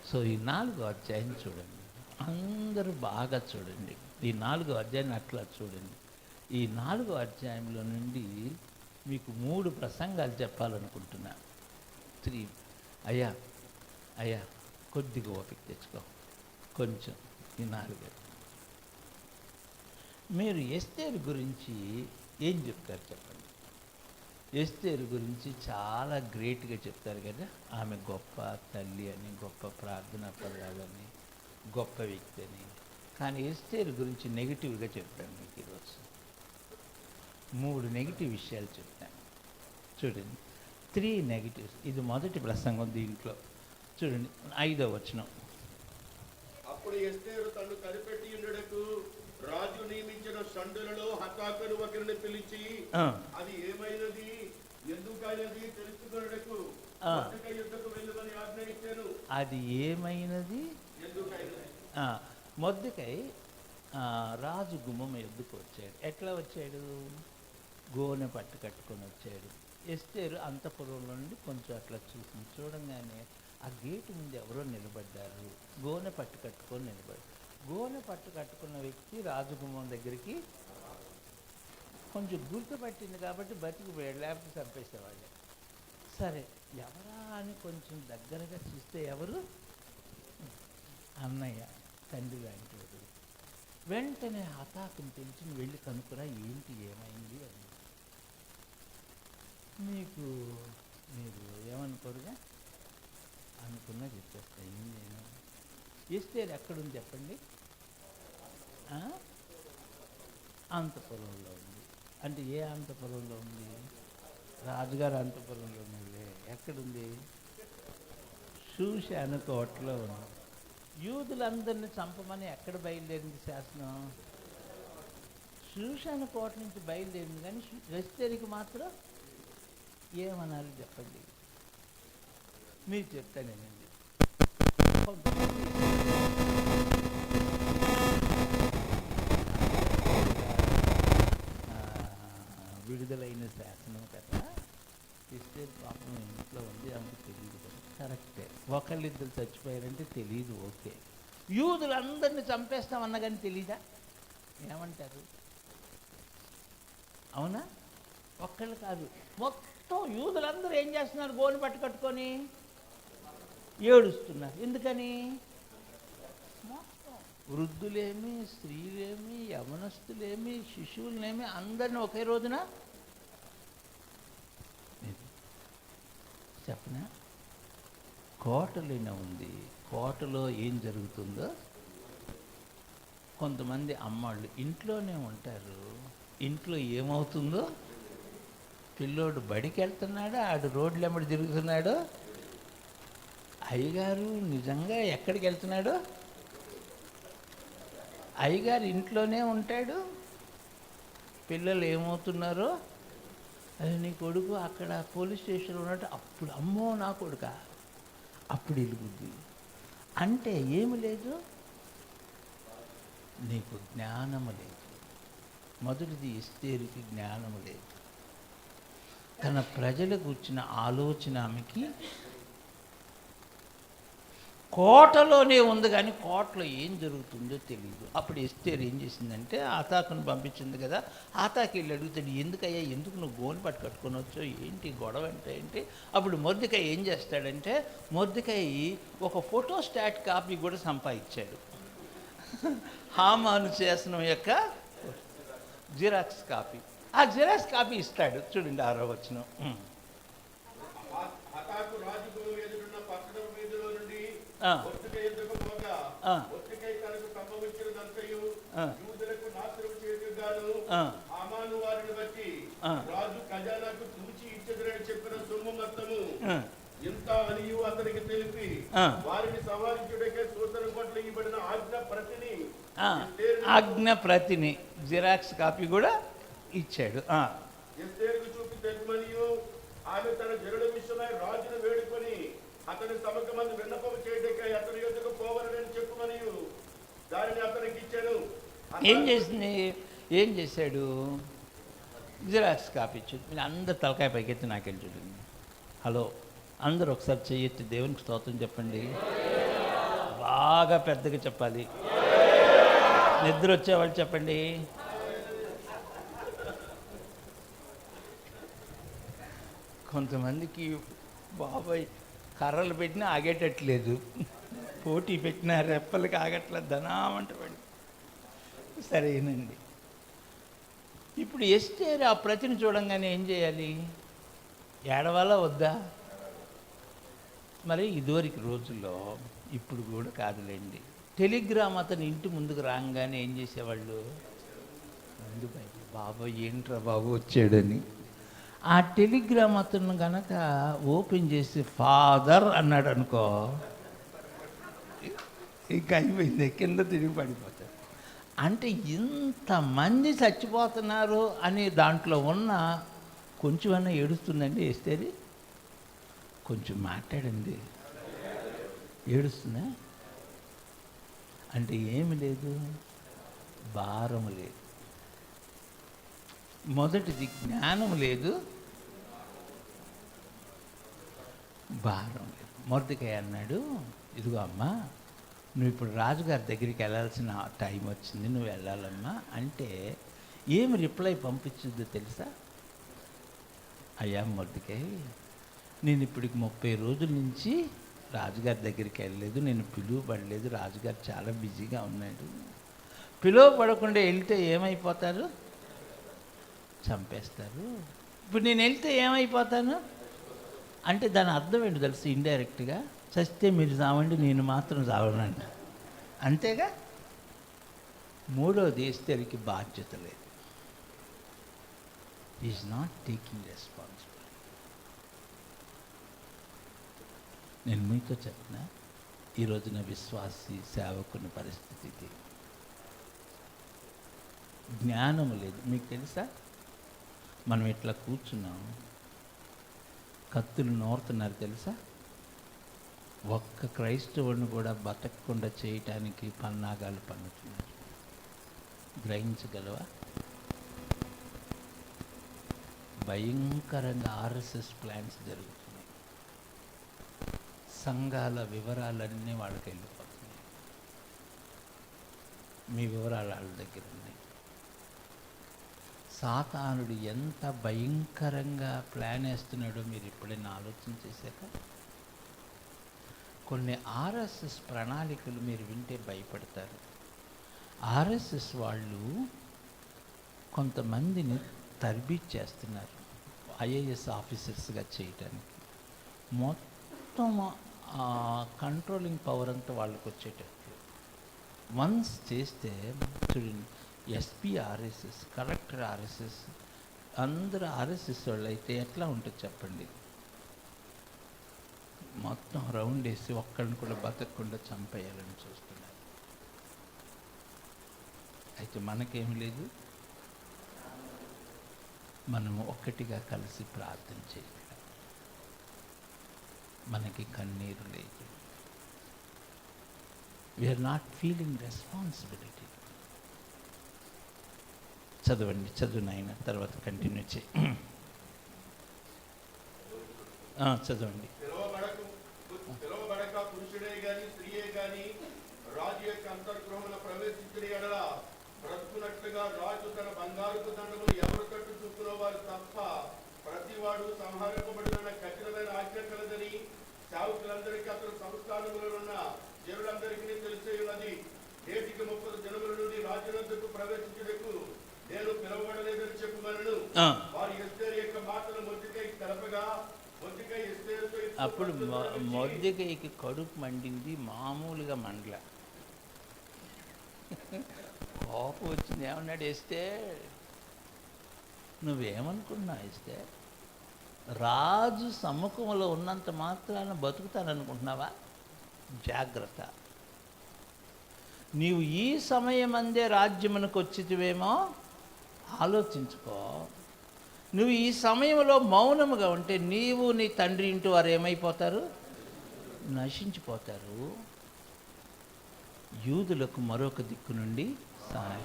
సో ఈ 4వ అధ్యాయం చూడండి. అందరూ బాగా చూడండి. ఈ 4వ అధ్యాయాన్ని అట్లా చూడండి. ఈ 4వ అధ్యాయంలో నుండి మీకు 3 ప్రసంగాలు చెప్పాలనుకుంటున్నా. 3. అయ్యా కొద్దిగా ఓపిక తెచ్చుకో. కొంచెం ఈ 4 మీరు ఎస్తేరు గురించి ఏం చెప్తారు చెప్పండి. ఎస్తేరు గురించి చాలా గ్రేట్గా చెప్తారు కదా. ఆమె గొప్ప తల్లి అని, గొప్ప ప్రార్థనా పదాలని, గొప్ప వ్యక్తి అని. కానీ ఎస్తేరు గురించి నెగిటివ్గా చెప్పాను మీకు ఈరోజు. 3 నెగిటివ్ విషయాలు చెప్తాను. చూడండి, 3 నెగిటివ్స్. ఇది మొదటి ప్రసంగం. దీంట్లో చూడండి 5వ వచనం. అప్పుడు ఎస్తేరు తను కనిపెట్టి ఉండడకు రాజు నియమించిన సండులలో హతాకను ఒకరిని పిలిచి, అది ఏమైనది, ఎందుకైనది తెలుసుకొనుటకు మొర్దెకై యుద్ధకు వెళ్ళమని ఆజ్ఞయించాను. అది ఏమైనది, మొర్దెకై రాజు గుమ్మం ఎద్దుకు వచ్చాడు. ఎట్లా వచ్చాడు? గోనె పట్టు కట్టుకొని వచ్చాడు. ఎస్తేరు అంతఃపురంలో నుండి కొంచెం అట్లా చూసింది. చూడంగానే ఆ గేటు ముందు ఎవరో నిలబడ్డారు. గోనె పట్టు కట్టుకొని నిలబడ్డారు. గోనె పట్టు కట్టుకున్న వ్యక్తి రాజగుమ్మం దగ్గరికి కొంచెం గుర్తుపట్టింది కాబట్టి బతికిపోయాడు, లేకపోతే చంపేసేవాళ్ళు. సరే, ఎవరా అని కొంచెం దగ్గరగా చూస్తే ఎవరు? అన్నయ్య, తండ్రి లాంటి వాడు. వెంటనే హతాకుని తెలిసి వెళ్ళి కనుక్కురా, ఏంటి ఏమైంది అని. మీరు ఏమనుకోరుగా అనుకున్నా చెప్పేస్తా. ఏం నేను ఎస్తేరు ఎక్కడుంది చెప్పండి? అంతఃపురంలో ఉంది. అంటే ఏ అంతఃపురంలో ఉంది? రాజుగారు అంతఃపురంలో ఉంది. ఎక్కడుంది? షూషాను కోటలో ఉంది. యూదులందరినీ చంపమని ఎక్కడ బయలుదేరింది శాసనం? షూషాను కోట నుంచి బయలుదేరింది. కానీ ఎస్తేరుకి మాత్రం ఏమనాలి చెప్పండి? మీరు చెప్తానేనండి. విడుదలైన శాసనం కదా. ఎస్తేరు పాపం ఇంట్లో ఉంది, అందుకు తెలియదు కదా. కరెక్టే. ఒకళ్ళిద్దరు చచ్చిపోయారంటే తెలియదు, ఓకే. యూదులందరినీ చంపేస్తామన్నా కానీ తెలీదా? ఏమంటారు? అవునా? ఒక్కళ్ళు కాదు, మొత్తం యూదులందరూ ఏం చేస్తున్నారు? గోని పట్టు కట్టుకొని ఏడుస్తున్నారు. ఎందుకని? మొత్తం వృద్ధులేమి, స్త్రీలేమి, యవనస్తులేమి, శిశువులేమి అందరినీ ఒకే రోజున చెప్పనా? కోటలోనే ఉంది. కోటలో ఏం జరుగుతుందో కొంతమంది అమ్మాళ్ళు ఇంట్లోనే ఉంటారు. ఇంట్లో ఏమవుతుందో, పిల్లోడు బడికి వెళ్తున్నాడు, ఆడు రోడ్లు ఎమ్మడి తిరుగుతున్నాడు. అయ్యగారు నిజంగా ఎక్కడికి వెళ్తున్నాడు? అయ్యగారు ఇంట్లోనే ఉంటాడు. పిల్లలు ఏమవుతున్నారో, అది నీ కొడుకు అక్కడ పోలీస్ స్టేషన్లో ఉన్నట్టు. అప్పుడు అమ్మో నా కొడుక, అప్పుడు వెలుగుద్ది. అంటే ఏమి లేదు, నీకు జ్ఞానము లేదు. మొదటిది ఎస్తేరుకి జ్ఞానము లేదు. తన ప్రజలకు వచ్చిన ఆలోచన ఆమెకి కోటలోనే ఉంది కానీ కోటలో ఏం జరుగుతుందో తెలియదు. అప్పుడు ఎస్తేరు ఏం చేసిందంటే ఆతాకును పంపించింది కదా, ఆతాకి వెళ్ళి అడుగుతాడు, ఎందుకయ్యా, ఎందుకు నువ్వు గోని పట్టు కట్టుకొని వచ్చావు, ఏంటి గొడవ అంటే అప్పుడు మొర్దెకై ఏం చేస్తాడంటే, మొర్దెకై ఒక ఫోటో స్టాట్ కాపీ కూడా సంపాదించాడు. హామాను శాసనం యొక్క జిరాక్స్ కాపీ. ఆ జిరాక్స్ కాపీ ఇస్తాడు. చూడండి 6వ వచనం. హతాకు రాజుకు ఎదురున్న పట్టణం వీధిలో నుండి ఆ. మొర్దెకై ఎదురుకు పోగా ఆ. మొర్దెకై తనకు సంభవించినదంతయు ఆ. యూదులకు నాశనం చేయుగాను ఆ. హామాను వారిని బట్టి ఆ. రాజు ఖజానాకు తూచి ఇచ్చెదరని చెప్పిన సొమ్ము మొత్తము ఆ. ఇంత అనియు అతనికి తెలిపి ఆ. వారిని సంహరించుటకే సూచన పట్ల ఇవ్వబడిన ఆజ్ఞ ప్రతిని ఆజ్ఞ ప్రతిని జిరాక్స్ కాపీ కూడా ఇచ్చాడు. ఎస్తేరుకు చూపి తెలుపమనియు ఆమె తన జరుల విషయమై రాజును వేడుకొని అతని సభకు మంది విన్నపం చేయటకై అతని యొద్దకు పోవాలని చెప్పుమనియు దానిని అతనికి ఇచ్చాను. ఏం చేశాడు? జిరాక్స్ కాపీ ఇచ్చాడు. మీరు అందరు తలకాయ పైకెత్తి నాకెళ్ళి చూడండి. హలో, అందరూ ఒకసారి చెయ్యొచ్చి దేవునికి స్తోత్రం చెప్పండి. బాగా పెద్దగా చెప్పాలి. నిద్ర వచ్చేవాళ్ళు చెప్పండి. కొంతమందికి బాబాయ్ కర్రలు పెట్టినా ఆగేటట్లేదు, పోటీ పెట్టినా రెప్పలకి ఆగట్లేదు, ధనామంట పడి. సరేనండి. ఇప్పుడు ఎస్టేర్ ఆ ప్రతిని చూడంగానే ఏం చేయాలి? ఏడవాలా వద్దా? మరి ఇదివరకు రోజుల్లో, ఇప్పుడు కూడా కాదులేండి, టెలిగ్రామ్ అతని ఇంటి ముందుకు రాగానే ఏం చేసేవాళ్ళు? ముందు బయట, బాబాయ్ ఏంట్రా బాబు వచ్చాడని. ఆ టెలిగ్రామ్ అతను కనుక ఓపెన్ చేసి ఫాదర్ అన్నాడు అనుకో, ఇక అయిపోయింది, కింద తిరిగి పడిపోతాడు. అంటే ఇంతమంది చచ్చిపోతున్నారు అని దాంట్లో ఉన్న కొంచెమన్నా ఏడుస్తుందండి ఎస్తేరి? కొంచెం మాట్లాడండి. ఏడుస్తుందా? అంటే ఏమి లేదు, భారం లేదు. మొదటిది జ్ఞానం లేదు, భారం లేదు. మొర్దెకై అన్నాడు, ఇదిగో అమ్మా, నువ్వు ఇప్పుడు రాజుగారి దగ్గరికి వెళ్ళాల్సిన టైం వచ్చింది, నువ్వు వెళ్ళాలమ్మా అంటే ఏమి రిప్లై పంపించిందో తెలుసా? అయ్యా మొర్దెకై, నేను ఇప్పటికి 30 రోజుల నుంచి రాజుగారి దగ్గరికి వెళ్ళలేదు, నేను పిలువబడలేదు, రాజుగారు చాలా బిజీగా ఉన్నాడు. పిలువబడకుండా వెళ్తే ఏమైపోతారు? చంపేస్తారు. ఇప్పుడు నేను వెళ్తే ఏమైపోతాను అంటే దాని అర్థం ఏంటి తెలుసు? ఇండైరెక్ట్గా, చస్తే మీరు చావండి, నేను మాత్రం చావనండి, అంతేగా. మూడోది, ఎస్తేరుకి బాధ్యత లేదు. Is not taking responsibility. నేను మీతో చెప్పిన ఈరోజున విశ్వాసి సేవకుని పరిస్థితి ఇది. జ్ఞానం లేదు. మీకు తెలుసా, మనం ఇట్లా కూర్చున్నాం, కత్తులు నోరుతున్నారు తెలుసా? ఒక్క క్రైస్తవుని కూడా బతకకుండా చేయటానికి పన్నాగాలు పన్నుతున్నారు. గ్రహించగలవా? భయంకరంగా ఆర్ఎస్ఎస్ ప్లాన్స్ జరుగుతున్నాయి. సంఘాల వివరాలన్నీ వాళ్ళకి వెళ్ళిపోతున్నాయి. మీ వివరాలు వాళ్ళ దగ్గర ఉన్నాయి. సాతానుడు ఎంత భయంకరంగా ప్లాన్ వేస్తున్నాడో మీరు ఎప్పుడైనా ఆలోచన చేశాక? కొన్ని ఆర్ఎస్ఎస్ ప్రణాళికలు మీరు వింటే భయపడతారు. ఆర్ఎస్ఎస్ వాళ్ళు కొంతమందిని తర్బీజ్ చేస్తున్నారు ఐఏఎస్ ఆఫీసర్స్గా చేయటానికి. మొత్తం కంట్రోలింగ్ పవర్ అంతా వాళ్ళకి వచ్చేటట్లు వన్స్ చేస్తే చూడండి, ఎస్పీ ఆర్ఎస్ఎస్, కలెక్టర్ ఆర్ఎస్ఎస్, అందరూ ఆర్ఎస్ఎస్ వాళ్ళు అయితే ఎట్లా ఉంటుంది చెప్పండి? మొత్తం రౌండ్ వేసి ఒక్కడిని కూడా బతకకుండా చంపేయాలని చూస్తున్నారు. అయితే మనకేమి లేదు, మనము ఒక్కటిగా కలిసి ప్రార్థన చేయగలం. మనకి కన్నీరు లేదు. We are not feeling responsibility. చదవండి, చదువునైనా తర్వాత కంటిన్యూ చేయి. చదవండి. పిలవబడక పురుషుడే గాని స్త్రీ అంతర్గృహమున ప్రవేశించిన ఎడల బ్రతుకున్నట్లుగా రాజు తన బంగారుపు దండములు ఎవరు కట్టు చూపులో వారు తప్ప ప్రతివాడు సంహరింపబడిన కఠినమైన ఆజ్ఞ కలదని సేవకులందరికీ అతను సంస్థానములో ఉన్న జనులందరికీ తెలిసే ఉన్నది. నేటికి 30 జనముల నుండి రాజునందుకు ప్రవేశించుటకు నేను పిలువబడలేదని చెప్పుమనను. వారు ఎస్తేరు యొక్క మాటలు మొర్దెకై తెలపగా మొర్దెకై ఎస్తేరుతో అప్పుడు మొర్దెకైకి కడుపు మండింది, మామూలుగా మండల. కోపం వచ్చింది. ఏమన్నాడు ఎస్తేర్? నువ్వేమనుకున్నావు ఎస్తేర్? రాజు సమ్ముఖంలో ఉన్నంత మాత్రాన బతుకుతాననుకుంటున్నావా? జాగ్రత్త. నీవు ఈ సమయం అందే రాజ్యమునకు వచ్చితివేమో ఆలోచించుకో. నువ్వు ఈ సమయంలో మౌనముగా ఉంటే నీవు నీ తండ్రి ఇంటి వారు ఏమైపోతారు? నశించిపోతారు. యూదులకు మరొక దిక్కు నుండి సహాయం.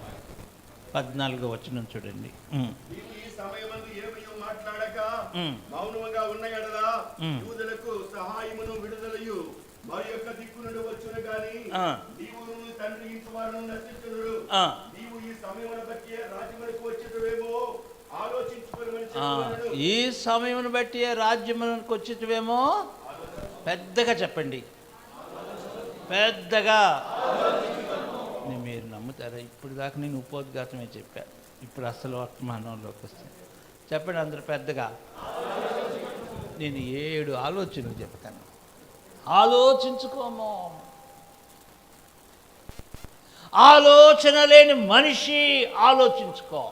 14వ వచనం చూడండి. ఈ సమయమందు ఏమీ మాట్లాడక మౌనముగా ఉన్న ఎడల యూదులకు సహాయమును విడుదలయు మరి యొక్క దిక్కు నుండి వచ్చును గాని నీవు తండ్రి ఇంటి వారును నశించుదురు. నీవు ఈ సమయమును బట్టి రాజ్యమునకు వచ్చేదివేమో ఆలోచించుకొనమని చెప్పాడు. ఈ సమయమును బట్టి రాజ్యమునకు వచ్చేదివేమో పెద్దగా చెప్పండి, పెద్దగా. మీరు నమ్ముతారా? ఇప్పుడు దాకా నేను ఉపోద్ఘాతమే చెప్పాను, ఇప్పుడు అసలు వర్తమానంలోకి వస్తుంది. చెప్పండి అందరూ పెద్దగా. నేను 7 ఆలోచనలు చెప్తాను. ఆలోచించుకోము. ఆలోచన లేని మనిషి ఆలోచించుకో.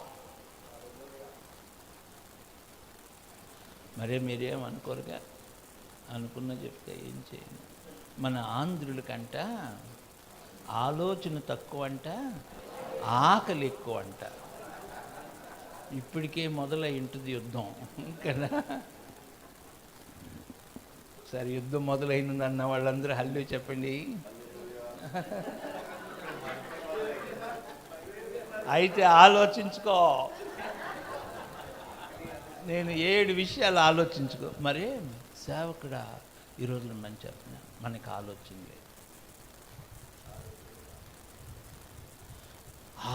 మరే మీరేమనుకోరుగా? అనుకున్న చెప్తే ఏం చేయను. మన ఆంధ్రుల కంట ఆలోచన తక్కువ అంట, ఆకలి ఎక్కువ అంట. ఇప్పటికే మొదలై ఉంటుంది యుద్ధం కదా. సరే, యుద్ధం మొదలైందన్న వాళ్ళందరూ హల్లు చెప్పండి. అయితే ఆలోచించుకో. నేను 7 విషయాలు ఆలోచించుకో. మరి సేవకుడా ఈరోజు మనం చెప్పిన మనకి ఆలోచన లేదు.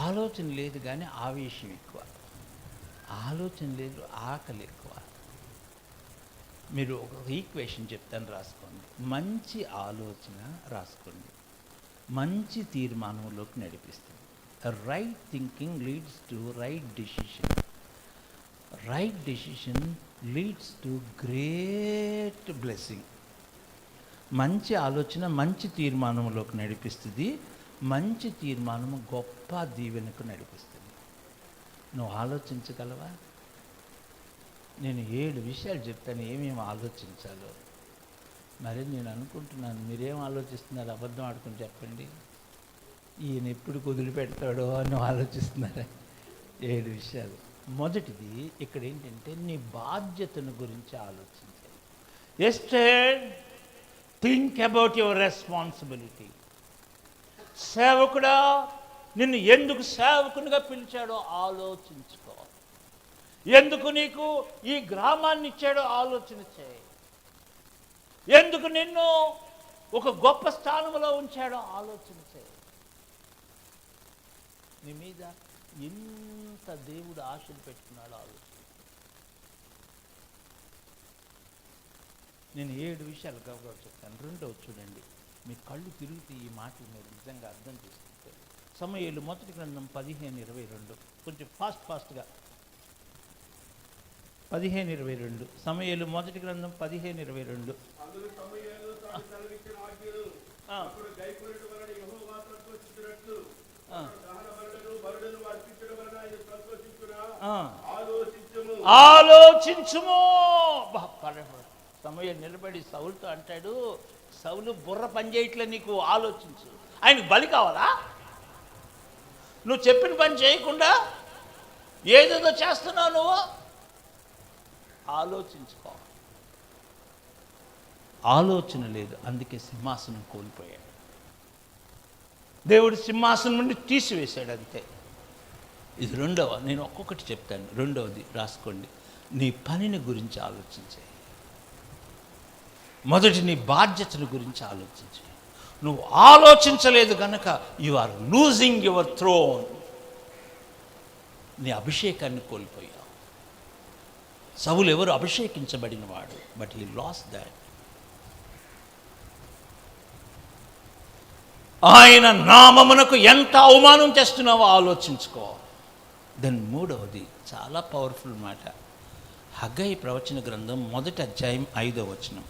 ఆలోచన లేదు కానీ ఆవేశం ఎక్కువ. ఆలోచన లేదు, ఆకలి ఎక్కువ. మీరు ఒక ఈక్వేషన్ చెప్తాను, రాసుకోండి. మంచి ఆలోచన రాసుకోండి మంచి తీర్మానంలోకి నడిపిస్తుంది. Right thinking leads to right decision. Right decision leads to great blessing. మంచి ఆలోచన మంచి తీర్మానంలోకి నడిపిస్తుంది. మంచి తీర్మానము గొప్ప దీవెనకు నడిపిస్తుంది. నువ్వు ఆలోచించగలవా? నేను 7 విషయాలు చెప్తాను ఏమేమి ఆలోచించాలో. మరి నేను అనుకుంటున్నాను, మీరేం ఆలోచిస్తున్నారు? అబద్ధం ఆడుకుని చెప్పండి. ఈయన ఎప్పుడు వదిలిపెడతాడో అని ఆలోచిస్తున్నారా? 7 విషయాలు. మొదటిది ఇక్కడ ఏంటంటే నీ బాధ్యతను గురించి ఆలోచించాలి. Esther think about your responsibility. సేవకుడా, నిన్ను ఎందుకు సేవకునిగా పిలిచాడో ఆలోచించుకో. ఎందుకు నీకు ఈ గ్రామాన్ని ఇచ్చాడో ఆలోచన చేయి. ఎందుకు నిన్ను ఒక గొప్ప స్థానంలో ఉంచాడో ఆలోచన చేయి. నీ మీద ఎంత దేవుడు ఆశలు పెట్టుకున్నాడో ఆలోచన. నేను 7 విషయాలు గౌరవ చెప్తాను. 2వ చూడండి, మీ కళ్ళు తిరిగితే ఈ మాటలు మీరు నిజంగా అర్థం చేసుకుంటే. సమూయేలు మొదటి గ్రంథం 15:22. కొంచెం ఫాస్ట్గా 15:22. సమూయేలు మొదటి గ్రంథం 15:22. ఆలోచించుము. సమూయేలు నిలబడి సౌలుతో అంటాడు, సౌలు బుర్ర పనిచేయట్లే, నీకు ఆలోచించు. ఆయనకు బలి కావాలా? నువ్వు చెప్పిన పని చేయకుండా ఏదేదో చేస్తున్నావు నువ్వు. ఆలోచించుకో. ఆలోచన లేదు, అందుకే సింహాసనం కోల్పోయాడు. దేవుడు సింహాసనం నుండి తీసివేశాడు, అంతే. ఇది 2వ. నేను ఒక్కొక్కటి చెప్తాను. 2వది రాసుకోండి. నీ పనిని గురించి ఆలోచించే. మొదటి నీ బాధ్యతల గురించి ఆలోచించే. నువ్వు ఆలోచించలేదు కనుక you are losing your throne. నీ అభిషేకాన్ని కోల్పోయావు. సౌలు ఎవరు? అభిషేకించబడిన వాడు, బట్ హీ లాస్ దాట్. ఆయన నామమునకు ఎంత అవమానం చేస్తున్నావో ఆలోచించుకో. దెన్ మూడవది చాలా పవర్ఫుల్ మాట. హగ్గయి ప్రవచన గ్రంథం 1వ అధ్యాయం 5వ వచనం.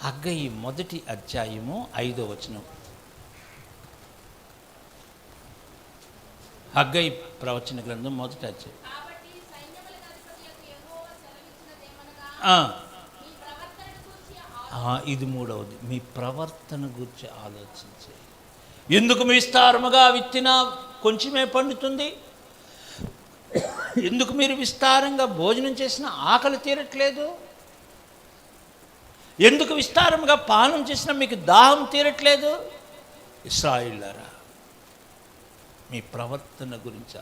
హగ్గయి 1వ అధ్యాయము 5వ వచనం. హగ్గయి ప్రవచన గ్రంథం 1వ అధ్యాయం. ఇది మూడవది. మీ ప్రవర్తన గురించి ఆలోచించే. ఎందుకు మీ విస్తారముగా విత్తినా కొంచెమే పండుతుంది? ఎందుకు మీరు విస్తారంగా భోజనం చేసినా ఆకలి తీరట్లేదు? ఎందుకు విస్తారంగా పానం చేసినా మీకు దాహం తీరట్లేదు? ఇశ్రాయేలులారా, మీ ప్రవర్తన గురించి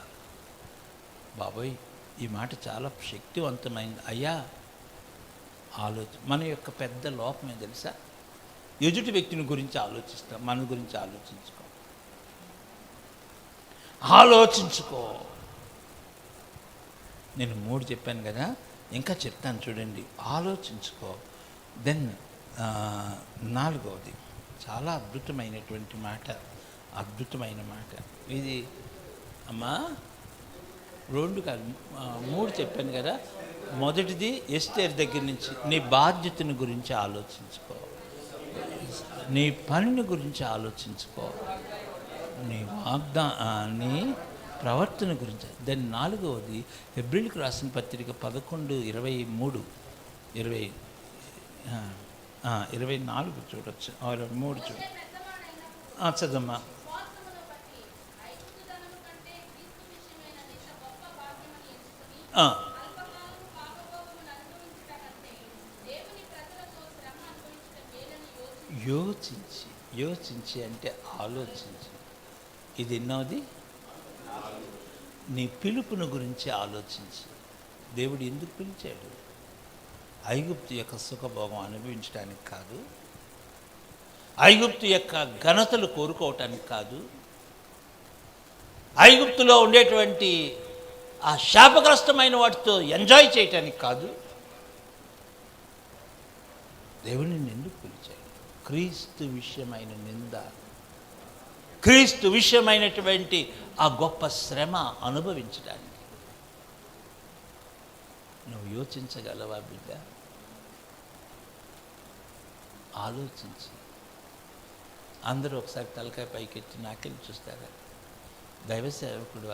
బాబోయ్, ఈ మాట చాలా శక్తివంతమైంది. అయ్యా మన యొక్క పెద్ద లోపమే తెలుసా? ఎదుటి వ్యక్తిని గురించి ఆలోచిస్తాం, మన గురించి ఆలోచించుకో. నేను 3 చెప్పాను కదా, ఇంకా చెప్తాను చూడండి. ఆలోచించుకో. దెన్ 4వది చాలా అద్భుతమైనటువంటి మాట, అద్భుతమైన మాట ఇది. అమ్మా 2 కాదు 3 చెప్పాను కదా. మొదటిది ఎస్తేర్ దగ్గర నుంచి నీ బాధ్యతను గురించి ఆలోచించుకో, నీ పనిని గురించి ఆలోచించుకో, నీ నీ ప్రవర్తన గురించి. దాని 4వది హెబ్రీయులకు రాసిన పత్రిక 11:23 24 చూడొచ్చు, 23 చూడ. చదమ్మా. యోచించి అంటే ఆలోచించి. ఇది ఎన్నోది? నీ పిలుపును గురించి ఆలోచించి. దేవుడు ఎందుకు పిలిచాడు? ఐగుప్తు యొక్క సుఖభోగం అనుభవించడానికి కాదు, ఐగుప్తు యొక్క ఘనతలు కోరుకోవటానికి కాదు, ఐగుప్తులో ఉండేటువంటి ఆ శాపగ్రస్తమైన వాటితో ఎంజాయ్ చేయటానికి కాదు. దేవుడు నిన్ను ఎందుకు పిలిచాడు? క్రీస్తు విషయమైన నింద, క్రీస్తు విషయమైనటువంటి ఆ గొప్ప శ్రమ అనుభవించడానికి. నువ్వు యోచించగలవా బిడ్డ? ఆలోచించి. అందరూ ఒకసారి తలకాయ పైకెత్తి నాకెళ్ళి చూస్తారా? దైవ సేవకుడు,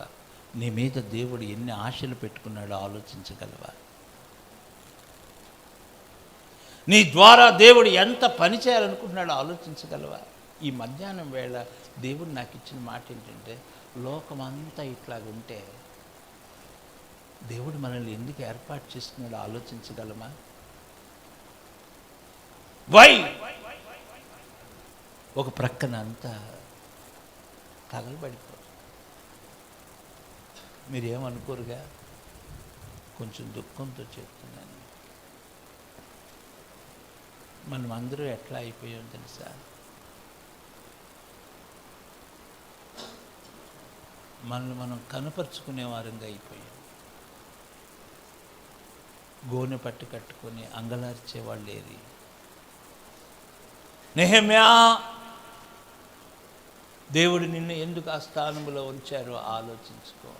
నీ మీద దేవుడు ఎన్ని ఆశలు పెట్టుకున్నాడో ఆలోచించగలవా? నీ ద్వారా దేవుడు ఎంత పని చేయాలనుకుంటున్నాడో ఆలోచించగలవా? ఈ మధ్యాహ్నం వేళ దేవుడు నాకు ఇచ్చిన మాట ఏంటంటే, లోకమంతా ఇట్లాగుంటే దేవుడు మనల్ని ఎందుకు ఏర్పాటు చేస్తున్నాడో ఆలోచించగలమా? వై ఒక ప్రక్కన అంతా తగలబడిపో. మీరేమనుకోరుగా? కొంచెం దుఃఖంతో చెప్తున్నాను. మనం అందరూ ఎట్లా అయిపోయాం తెలుసా? మనల్ని మనం కనపరుచుకునే వారంగా అయిపోయాం. గోనె పట్టు కట్టుకొని అంగలార్చే వాళ్ళు ఏరి. నెహెమ్యా, దేవుడు నిన్ను ఎందుకు ఆ స్థానంలో ఉంచారో ఆలోచించుకో.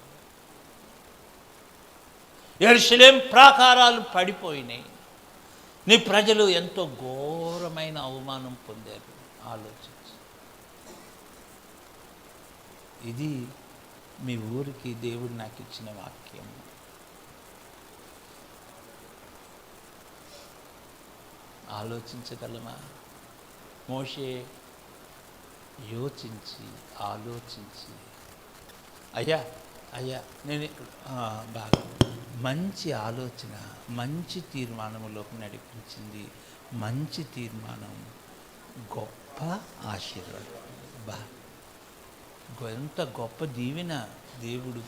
యెరూషలేము ప్రాకారాలు పడిపోయినాయి. నీ ప్రజలు ఎంతో ఘోరమైన అవమానం పొందారు. ఆలోచించు. ఇది మీ ఊరికి దేవుడు నాకు ఇచ్చిన వాక్యం. ఆలోచించగలమా? మోషే యోచించి ఆలోచించి, అయ్యా నేను బాగా మంచి ఆలోచన, మంచి తీర్మానంలోకి నడిపించింది. మంచి తీర్మానం, గొప్ప ఆశీర్వాదం. ఎంత గొప్ప దీవెన దేవుడు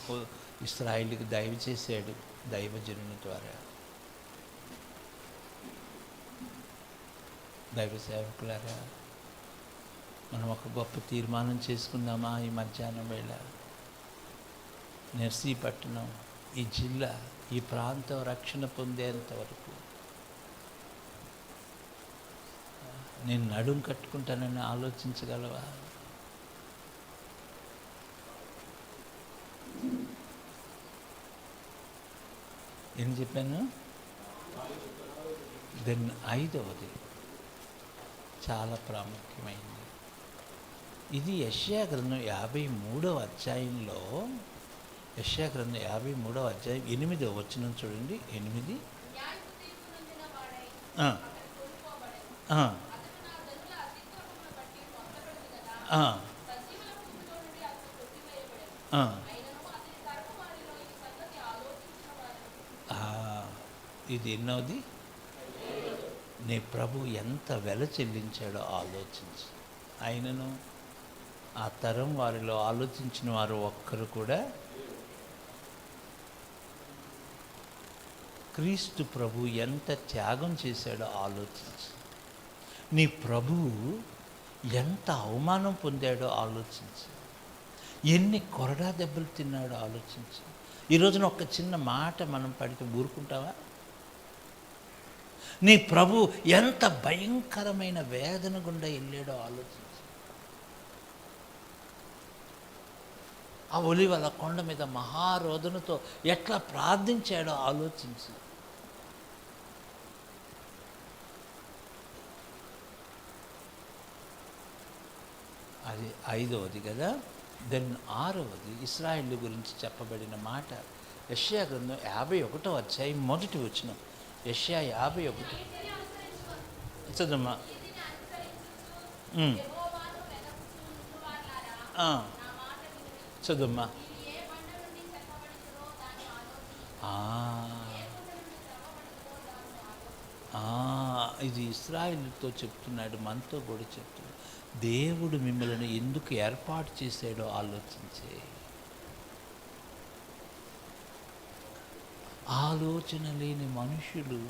ఇశ్రాయేలుకి దయచేశాడు దైవజనుని ద్వారా. దైవ సేవకులారా, మనం ఒక గొప్ప తీర్మానం చేసుకుందామా ఈ మధ్యాహ్నం వేళ? నర్సీపట్నం, ఈ జిల్లా, ఈ ప్రాంతం రక్షణ పొందేంత వరకు నేను నడుం కట్టుకుంటానని ఆలోచించగలవా? ఏం చెప్పాను? దెన్ 5వది చాలా ప్రాముఖ్యమైనది. ఇది యెషయా గ్రంథం 53వ అధ్యాయంలో, యెషయా గ్రంథం 53వ అధ్యాయం 8వ వచనం చూడండి. 8. ఆ, ఆ, ఆ, ఆ. ఇది ఎన్నోది? నీ ప్రభు ఎంత వెల చెల్లించాడో ఆలోచించు. ఆయనను ఆ తరం వారిలో ఆలోచించిన వారు ఒక్కరు కూడా క్రీస్తు ప్రభు ఎంత త్యాగం చేశాడో ఆలోచించు. నీ ప్రభువు ఎంత అవమానం పొందాడో ఆలోచించు. ఎన్ని కొరడా దెబ్బలు తిన్నాడో ఆలోచించు. ఈ రోజున ఒక చిన్న మాట మనం పడితే ఊరుకుంటావా? నీ ప్రభు ఎంత భయంకరమైన వేదన గుండా వెళ్ళాడో ఆలోచించు. ఆ ఒలివల కొండ మీద మహారోదనతో ఎట్లా ప్రార్థించాడో ఆలోచించు. అది 5వది కదా. దెన్ 6వది ఇశ్రాయేలు గురించి చెప్పబడిన మాట. యెషయా గ్రంథం 51వ అధ్యాయం 1వ వచనం. యెషయా 51. చదమ్మా. చదమ్మా. ఇది ఇశ్రాయేలుతో చెప్తున్నాడు, మనతో కూడా చెప్తున్నాడు. దేవుడు మిమ్మల్ని ఎందుకు ఏర్పాటు చేశాడో ఆలోచించే. ఆలోచన లేని మనుషులు.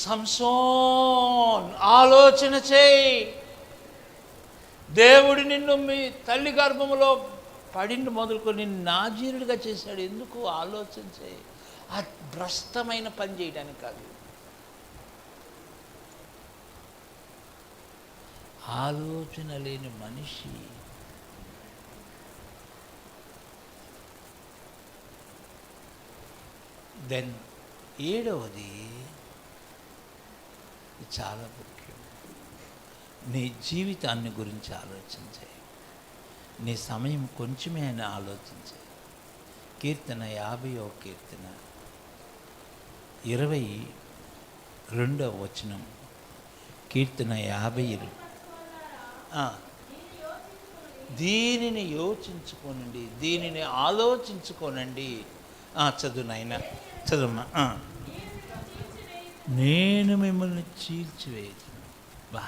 సంసోన్, ఆలోచన చేయి. దేవుడు నిన్ను మీ తల్లి గర్భములో పడింది మొదలుకొని నాజీరుడిగా చేశాడు. ఎందుకు? ఆలోచన చేయి. ఆ భ్రష్టమైన పని చేయడానికి కాదు. ఆలోచన లేని మనిషి. దెన్ 7వది చాలా ముఖ్యం. నీ జీవితాన్ని గురించి ఆలోచించే. నీ సమయం కొంచెమే అని ఆలోచించే. కీర్తన 50వ కీర్తన 22వ వచనం. కీర్తన 50. దీనిని యోచించుకోనండి, దీనిని ఆలోచించుకోనండి. చదువు నాయన, చదువుమా. నేను మిమ్మల్ని చీల్చివేయదు. బా,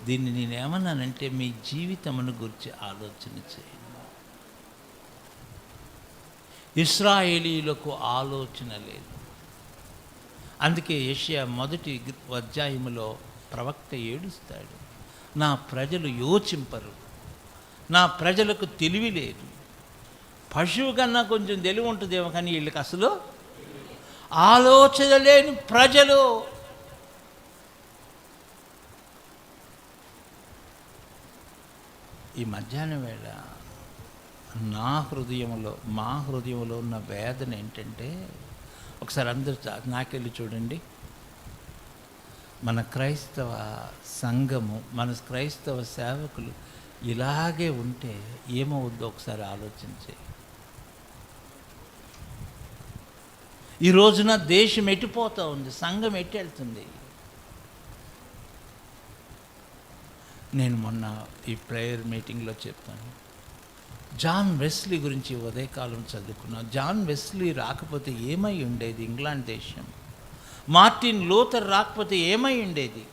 దీన్ని నేనేమన్నానంటే మీ జీవితమును గురించి ఆలోచన చేయండి. ఇశ్రాయేలీయులకు ఆలోచన లేదు. అందుకే యెషయా 1వ అధ్యాయములో ప్రవక్త ఏడుస్తాడు. నా ప్రజలు యోచింపరు, నా ప్రజలకు తెలివి లేదు. పశువు కన్నా కొంచెం తెలివి ఉంటుందేమో, కానీ వీళ్ళకి అసలు ఆలోచన లేని ప్రజలు. ఈ మధ్యాహ్నం వేళ నా హృదయంలో, మా హృదయంలో ఉన్న వేదన ఏంటంటే, ఒకసారి అందరూ నాకెళ్ళి చూడండి. మన క్రైస్తవ సంఘము, మన క్రైస్తవ సేవకులు ఇలాగే ఉంటే ఏమవుద్దో ఒకసారి ఆలోచించే. ఈ రోజున దేశం ఎట్టిపోతూ ఉంది, సంఘం ఎట్టి వెళ్తుంది. నేను మొన్న ఈ ప్రేయర్ మీటింగ్లో చెప్పాను. జాన్ వెస్లీ గురించి ఉదయకాలం చదువుకున్నాం. జాన్ వెస్లీ రాకపోతే ఏమై ఉండేది ఇంగ్లాండ్ దేశం? మార్టిన్ లూథర్ రాకపోతే ఏమై ఉండేది?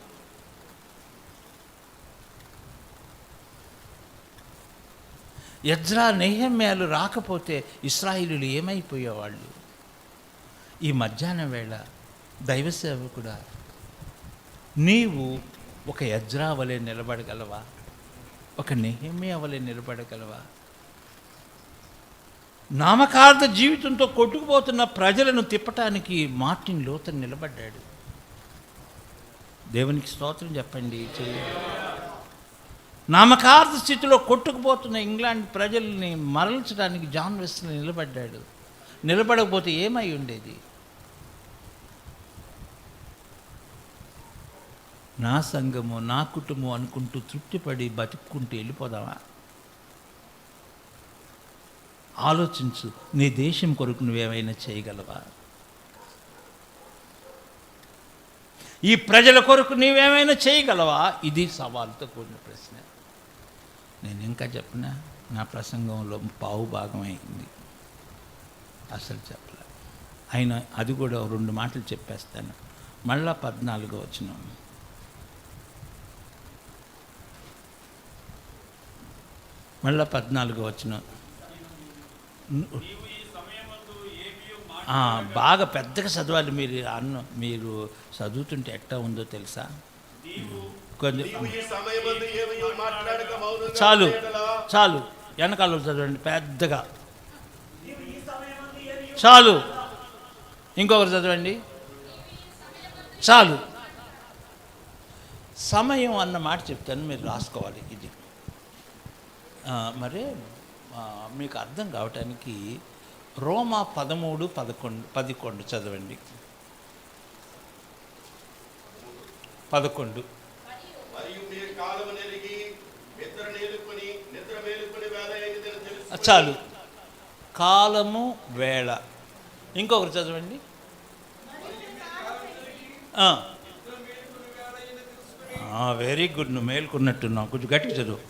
ఎజ్రా నెహెమ్యాలు రాకపోతే ఇశ్రాయేలీయులు ఏమైపోయేవాళ్ళు? ఈ మధ్యాహ్నం వేళ దైవ సేవకుడా, నీవు ఒక ఎజ్రా వలె నిలబడగలవా? ఒక నెహెమ్యా వలె నిలబడగలవా? నామకార్థ జీవితంతో కొట్టుకుపోతున్న ప్రజలను తిప్పటానికి మార్టిన్ లూథర్ నిలబడ్డాడు. దేవునికి స్తోత్రం చెప్పండి. నామకార్థ స్థితిలో కొట్టుకుపోతున్న ఇంగ్లాండ్ ప్రజల్ని మరల్చడానికి జాన్ వెస్లీ నిలబడ్డాడు. నిలబడకపోతే ఏమై ఉండేది? నా సంఘము, నా కుటుంబం అనుకుంటూ తృప్తిపడి బతుక్కుంటూ వెళ్ళిపోదామా? ఆలోచించు. నీ దేశం కొరకు నువ్వేమైనా చేయగలవా? ఈ ప్రజల కొరకు నీవేమైనా చేయగలవా? ఇది సవాలుతో కూడిన ప్రశ్న. నేను ఇంకా చెప్పినా నా ప్రసంగంలో పావు భాగం అయింది, అసలు చెప్పలే. అయినా అది కూడా 2 మాటలు చెప్పేస్తాను. మళ్ళా 14వ వచనం. మళ్ళా 14వ వచనం. బాగా పెద్దగా చదవాలి. మీరు చదువుతుంటే ఎట్టా ఉందో తెలుసా? కొంచెం చాలు వెనకాల చదవండి పెద్దగా. చాలు. ఇంకొకరు చదవండి. చాలు. సమయం అన్న మాట చెప్తాను, మీరు రాసుకోవాలి. ఇది మరి మీకు అర్థం కావటానికి రోమా 13:11 చదవండి. 11. చాలు. కాలము వేళ. ఇంకొకరు చదవండి. Very good. నువ్వు మేలుకున్నట్టున్నావు. కొంచెం గట్టిగా చదువు.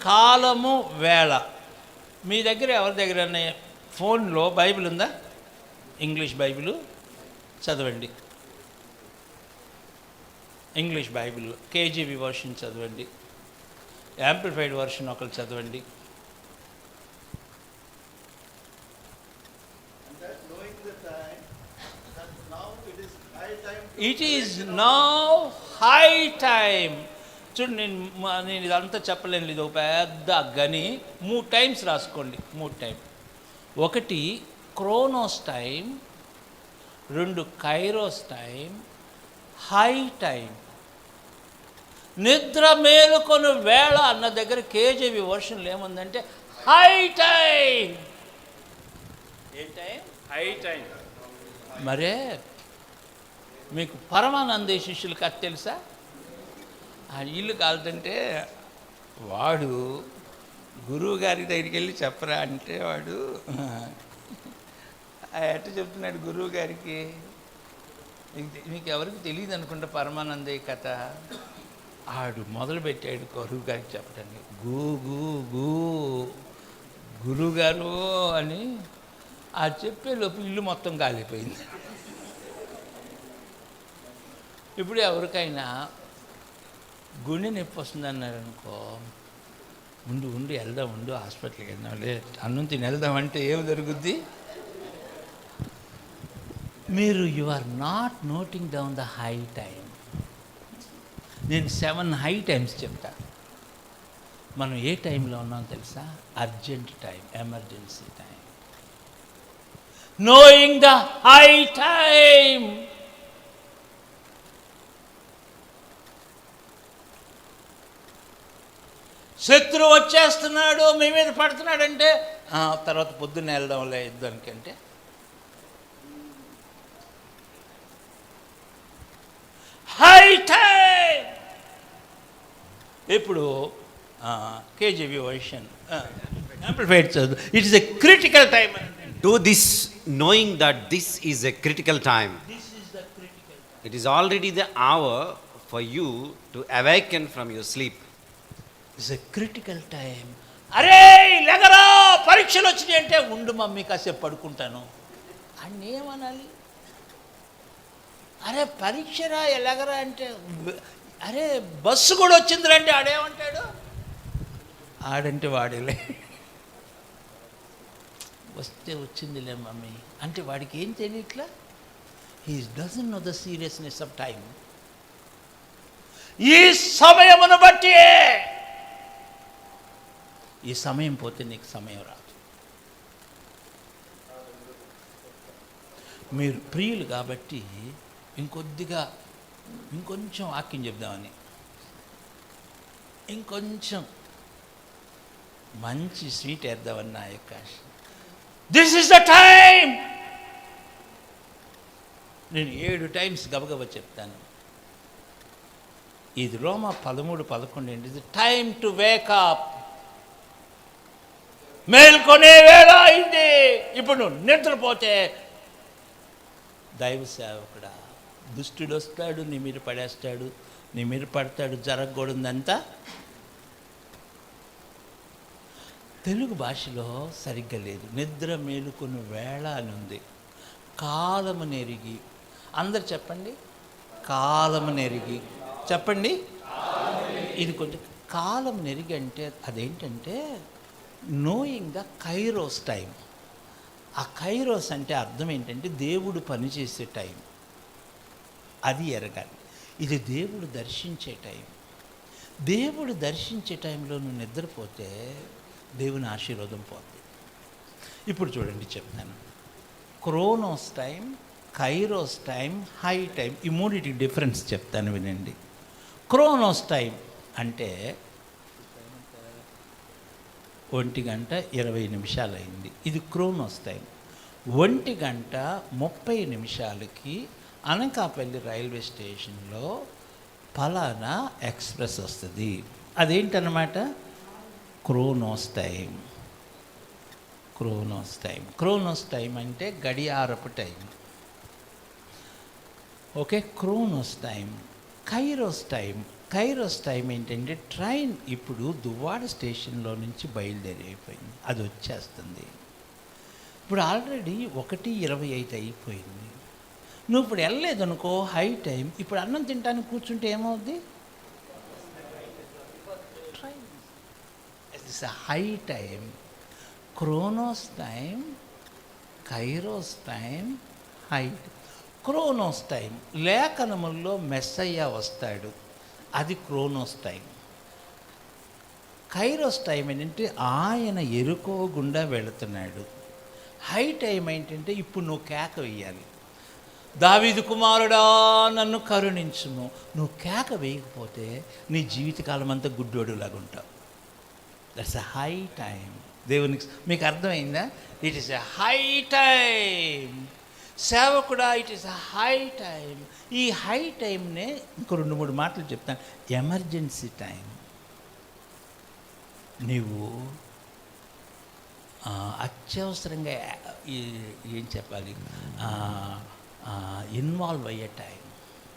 కాలము వేళ. మీ దగ్గర ఎవరి దగ్గర ఫోన్లో బైబిల్ ఉందా? ఇంగ్లీష్ బైబిల్ చదవండి. ఇంగ్లీష్ బైబిల్ కేజీబీ వర్షన్ చదవండి. యాంప్లిఫైడ్ వర్షన్ ఒకరు చదవండి. It is now high time. చూడు, నేను ఇదంతా చెప్పలేను. ఇది ఒక పెద్ద గని. 3 టైమ్స్ రాసుకోండి. 3 time. 1 Kronos time, 2 kairos time, high time. నిద్ర మేలుకొని వేళ అన్న దగ్గర కేజీబీ వర్షన్లు ఏముందంటే హై టైం. ఏ టైం? High time. మరే మీకు పరమానంద శిష్యులు కథ తెలుసా? ఆ ఇల్లు కాలుతుంటే వాడు గురువు గారి దగ్గరికి వెళ్ళి చెప్పరా అంటే వాడు ఎట్ట చెప్తున్నాడు గురువు గారికి. మీకు ఎవరికి తెలియదు అనుకుంటా పరమానందయ్య కథ. ఆడు మొదలుపెట్టాడు గురువు గారికి చెప్పడానికి. గూ గూ గూ గురువుగారు అని ఆ చెప్పేలోపు ఇల్లు మొత్తం కాలిపోయింది. ఇప్పుడు ఎవరికైనా గుండె నొప్పి వస్తుందన్నారు అనుకో, ఉండు వెళ్దాం, హాస్పిటల్కి వెళ్దాం, అన్నం తిని వెళ్దాం అంటే ఏం జరుగుద్ది? మీరు you are not noting down the high time. నేను 7 హై టైమ్స్ చెప్తా. మనం ఏ టైంలో ఉన్నాం తెలుసా? Urgent time, emergency time. Knowing the high time. శత్రువు వచ్చేస్తున్నాడు, మీ మీద పడుతున్నాడంటే తర్వాత పొద్దున్న వెళ్దాంలే యుద్ధానికంటే. High time. ఇప్పుడు కేజీబీ వర్షన్ యాంప్లిఫైడ్ చదువు. It is a critical time. Do this knowing that this is a critical time. This is the critical time. It is already the hour for you to awaken from your sleep. It's a critical time. అరే లెగరా, పరీక్షలు వచ్చినాయి అంటే ఉండు mummy కాసేపు పడుకుంటాను అని ఏమనాలి? అరే పరీక్షరా ఎలాగరా అంటే, అరే బస్సు కూడా వచ్చిందిరా అంటే ఆడేమంటాడు? ఆడంటే వాడేలే. వస్తే వచ్చిందిలే మమ్మీ అంటే వాడికి ఏం తెలియట్లా. He doesn't know the seriousness of time. ఈ సమయమును బట్టి, ఈ సమయం పోతే నీకు సమయం రాదు. మీరు ప్రియులు కాబట్టి ఇంకొంచెం వాక్యం చెప్దామని, ఇంకొంచెం మంచి స్వీట్ వేద్దామని నా యొక్క ఆశ. This is the time. నేను 7 టైమ్స్ గబగబా చెప్తాను. ఇది రోమా 13:11 ఏంటి? ఇది టైం టు వేకప్. మేల్కొనే వేళ అయింది. ఇప్పుడు నువ్వు నిద్రపోతే దైవ సేవకుడా, దుష్టుడు వస్తాడు, నీ మీద పడేస్తాడు, నీ మీద పడతాడు, జరగకూడదంతా. తెలుగు భాషలో సరిగ్గా లేదు. నిద్ర మేలుకొను వేళ అని ఉంది. కాలము నెరిగి, అందరు చెప్పండి, కాలము నెరిగి చెప్పండి. ఇది కొంచెం కాలం నెరిగి అంటే అదేంటంటే నోయింగ్ ద కైరోస్ టైం. ఆ కైరోస్ అంటే అర్థం ఏంటంటే దేవుడు పనిచేసే టైం, అది ఎరగాలి. ఇది దేవుడు దర్శించే టైం. దేవుడు దర్శించే టైంలో నువ్వు నిద్రపోతే దేవుని ఆశీర్వాదం పోతుంది. ఇప్పుడు చూడండి చెప్తాను. Kronos time, kairos time, high time, ఈ మూడింటికి డిఫరెన్స్ చెప్తాను వినండి. క్రోనోస్ టైం అంటే 1:20 అయింది. ఇది క్రోనోస్ టైం. 1:30 అనకాపల్లి రైల్వే స్టేషన్లో ఫలానా ఎక్స్ప్రెస్ వస్తుంది. అదేంటన్నమాట? Chronos time. Chronos time. Chronos time అంటే గడియారపు time. Okay, chronos time. Kairos time. Kairos time ఏంటంటే ట్రైన్ ఇప్పుడు దువ్వాడ స్టేషన్లో నుంచి బయలుదేరైపోయింది, అది వచ్చేస్తుంది. ఇప్పుడు ఆల్రెడీ 1:25 అయిపోయింది. నువ్వు ఇప్పుడు వెళ్ళలేదనుకో, హై టైం. ఇప్పుడు అన్నం తినడానికి కూర్చుంటే ఏమవుద్ది? Train. It's a high time. Chronos time, kairos time, high. Chronos time లేఖనముల్లో మెస్సయ్య వస్తాడు, అది క్రోనోస్ టైం. కైరోస్ టైం ఏంటంటే ఆయన ఎరుకో గుండా వెళుతున్నాడు. హై టైం ఏంటంటే ఇప్పుడు నువ్వు కేక వేయాలి, దావీదు కుమారుడా నన్ను కరుణించుము. నువ్వు కేక వేయకపోతే నీ జీవితకాలం అంతా గుడ్డోడులాగా ఉంటావు. That's a high time. దేవునికి మీకు అర్థమైందా? It is a high time. సేవకుడా, it is a high time. ఈ హై టైంనే ఇంకో 2-3 మాటలు చెప్తాను. Emergency time. నీవు అత్యవసరంగా ఏం చెప్పాలి, ఇన్వాల్వ్ అయ్యే time.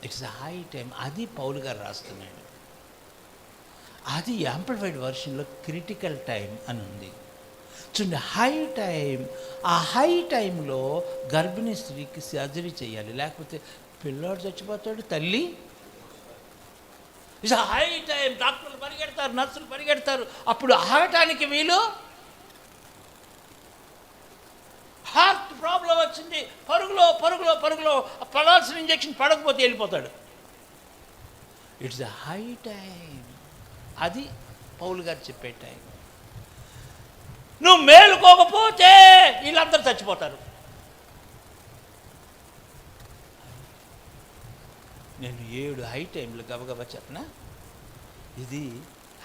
It's a high time. అది పౌలు గారు రాస్తున్నాడు. అది యాంప్లిఫైడ్ వర్షన్లో క్రిటికల్ టైం అని ఉంది. చూడండి, హై టైం. ఆ హై టైంలో గర్భిణీ స్త్రీకి సర్జరీ చేయాలి, లేకపోతే పిల్లాడు చచ్చిపోతాడు, తల్లి. It's high time. డాక్టర్లు పరిగెడతారు, నర్సులు పరిగెడతారు. అప్పుడు ఆగటానికి వీలు. హార్ట్ ప్రాబ్లం వచ్చింది, పరుగులో పరుగులో పరుగులో పడాల్సిన ఇంజెక్షన్ పడకపోతే వెళ్ళిపోతాడు. It's a high time. అది పౌలు గారు చెప్పే టైం. నువ్వు మేలుకోకపోతే వీళ్ళందరూ చచ్చిపోతారు. నేను 7 హై టైంలు గబగబా చెప్పనా. ఇది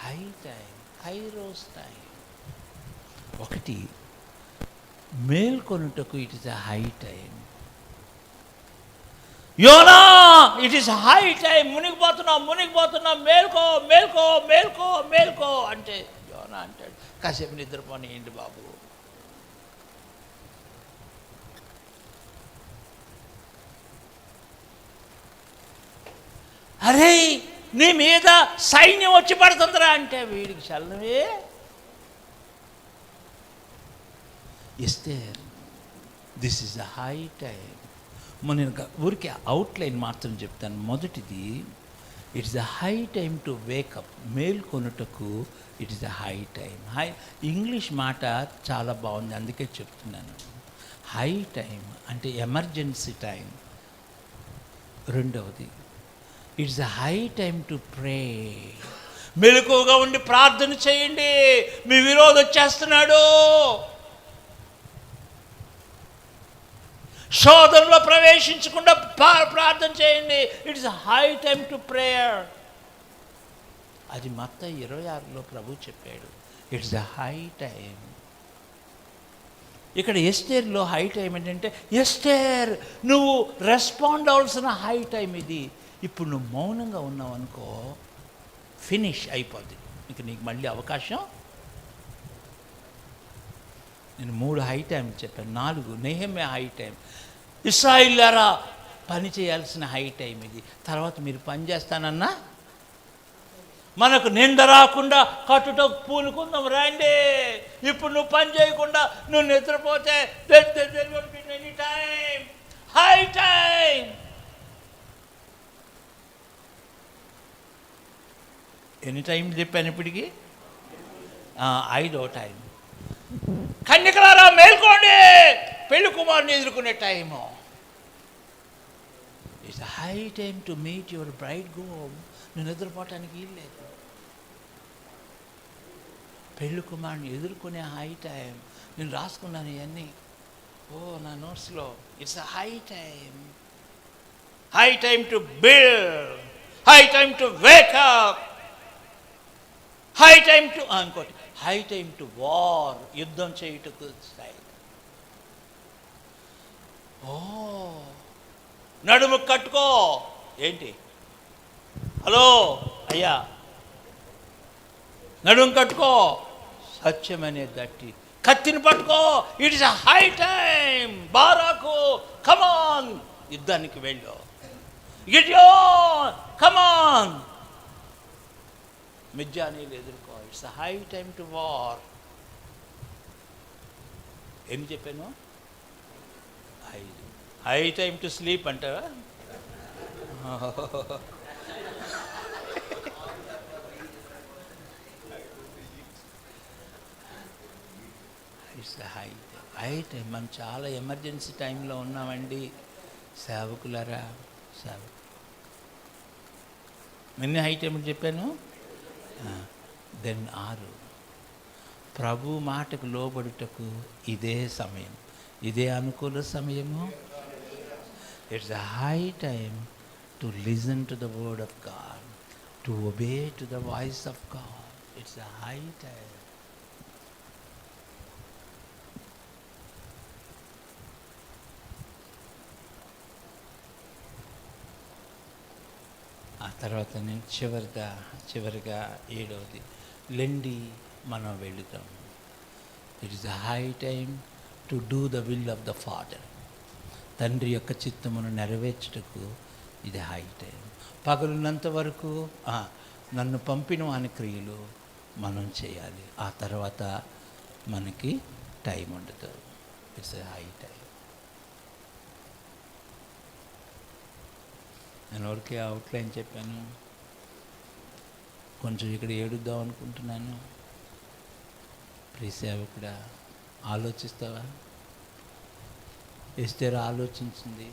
హై టైం, కైరోస్ టైం. 1 మేల్కొనుటకు it is a high time. యోనా, ఇట్ ఈస్ హై టైం. మునిగిపోతున్నా, మేల్కో మేల్కో మేల్కో మేల్కో అంటే యోనా అంటాడు, కాసేపు నిద్రపోనియండి బాబు. అరే, నీ మీద సైన్యం వచ్చి పడుతుందిరా అంటే వీడికి చల్లవే ఇస్తే. This is a high time. నేను ఊరికి అవుట్లైన్ మాత్రం చెప్తాను. మొదటిది, it's the high time to wake up. మేల్కొనుటకు it's the high time. English మాట చాలా బాగుంది, అందుకే చెప్తున్నాను. హై టైం అంటే ఎమర్జెన్సీ టైం. రెండవది, it's the high time to pray. మెలకువగా ఉండి ప్రార్థన చేయండి. మీ విరోధి వచ్చేస్తున్నాడు. శోధనలో ప్రవేశించకుండా ప్రార్థన చేయండి. It's high time to prayer. అది మత్తయి 26లో ప్రభు చెప్పాడు. It's the high time. ఇక్కడ ఎస్తేర్లో హై టైం ఏంటంటే, ఎస్తేర్ నువ్వు రెస్పాండ్ అవ్వాల్సిన హై టైం ఇది. ఇప్పుడు నువ్వు మౌనంగా ఉన్నావు అనుకో, ఫినిష్ అయిపోద్ది. ఇక నీకు మళ్ళీ అవకాశం. నేను 3 హై టైం చెప్పాను. 4 నెహెమ్యా హై టైం. ఇశ్రాయేలులారా పని చేయాల్సిన హై టైం ఇది. తర్వాత మీరు పని చేస్తానన్నా మనకు నింద రాకుండా కట్టుటకు పూనుకుందాం రండి. ఇప్పుడు నువ్వు పని చేయకుండా నువ్వు నిద్రపోతే ఎనీ టైం హై టైం. ఎన్ని టైం చెప్పాను ఇప్పటికి? 5వ టైం. కన్యకలారా మేల్కోండి, పెళ్లి కుమారుని ఎదుర్కొనే time. It's high time to meet your braid groom. నువ్వు నిద్రపోవటానికి లేదు. పెళ్లి కుమారుని ఎదుర్కొనే హై టైం. నేను రాసుకున్నాను ఇవన్నీ నా నోట్స్లో. It's high time. High time to build, high time to wake up, high time to ఇంకోటి హై టైమ్ టు వార్. యుద్ధం చేయుటకు స్టైల్. నడుము కట్టుకో. ఏంటి? హలో అయ్యా, నడుము కట్టుకో. సత్యం అనే దట్టి కత్తిని పట్టుకో. It's a high time. బారాకు కమాన్, యుద్ధానికి వెళ్ళు. గిడియోన్ కమాన్, మిద్యానీయులు ఎదుర్కో. It's a high time to war. ఏం చెప్పాను? 5. హై టైమ్ టు స్లీప్ అంటారా? It's high time. High time. మనం చాలా ఎమర్జెన్సీ టైంలో ఉన్నామండి సేవకులారా. ఎన్ని హై టైం చెప్పాను? దెన్ 6. ప్రభు మాటకు లోబడుటకు ఇదే సమయం, ఇదే అనుకూల సమయము. It's a high time to listen to the word of God, to obey to the voice of God. It's a high time. ఆ తర్వాత నేను చివరిగా 7వది, లెండి మనం వెళుతాం. It is the high time to do the will of the father. తండ్రి యొక్క చిత్తమును నెరవేర్చుటకు ఇది హై టైం. పగలున్నంత వరకు నన్ను పంపిన వాని క్రియలు మనం చేయాలి. ఆ తర్వాత మనకి టైం ఉండదు. It's a high time. నేను ఊరికే అవుట్లైన్ చెప్పాను. కొంచెం ఇక్కడ ఏడుద్దాం అనుకుంటున్నాను. ప్రియ సేవకుడా, ఆలోచిస్తావా? ఎస్తేరు ఆలోచించింది,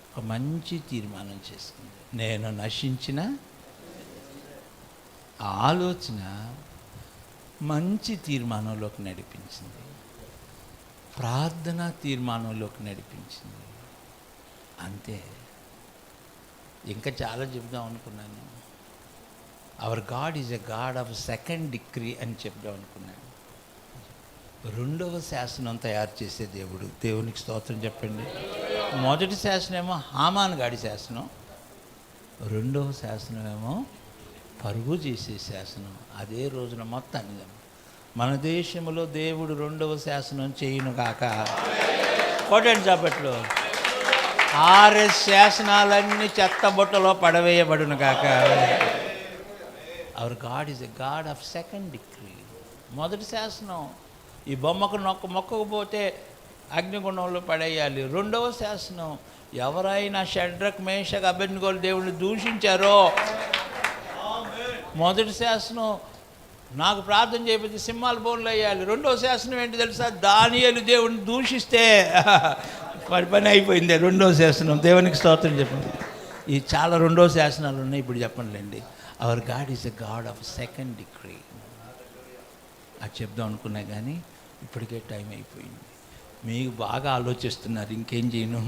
ఒక మంచి తీర్మానం చేసుకుంది. నేను నశించిన ఆలోచన మంచి తీర్మానంలోకి నడిపించింది, ప్రార్థనా తీర్మానంలోకి నడిపించింది. అంతే. ఇంకా చాలా చెప్దాం అనుకున్నాను. Hour God is a God of second decree అని చెప్దాం అనుకున్నాను. 2వ శాసనం తయారు చేసే దేవుడు. దేవునికి స్తోత్రం చెప్పండి. మొదటి శాసనమేమో హామాన్ గాడి శాసనం, 2వ శాసనమేమో పరుగు చేసే శాసనం. అదే రోజున మొత్తాన్ని మన దేశంలో దేవుడు 2వ శాసనం చేయును కాక. కొట్టండి చాపట్లో. 6 శాసనాలన్నీ చెత్తబుట్టలో పడవేయబడును కాక. Hour God is a God of second decree. మొదటి శాసనం, ఈ బొమ్మకు మొక్కకపోతే అగ్నిగుండంలో పడేయాలి. 2వ శాసనం, ఎవరైనా షడ్రక్ మేషక్ అబేద్నెగోలు దేవుడిని దూషించారో, మొదటి శాసనం నాకు ప్రార్థన చేయకపోతే సింహాల బోన్లు వేయాలి. రెండో శాసనం ఏంటి తెలుసా? దానియేలు దేవుడిని దూషిస్తే పని అయిపోయింది. రెండో శాసనం. దేవునికి స్తోత్రం చెప్పండి. ఈ చాలా రెండో శాసనాలు ఉన్నాయి, ఇప్పుడు చెప్పండిలేండి. Our God is a God of second degree. అది చెప్దాం అనుకున్నా కానీ ఇప్పటికే టైం అయిపోయింది. మీకు బాగా ఆలోచిస్తున్నారు, ఇంకేం చేయను.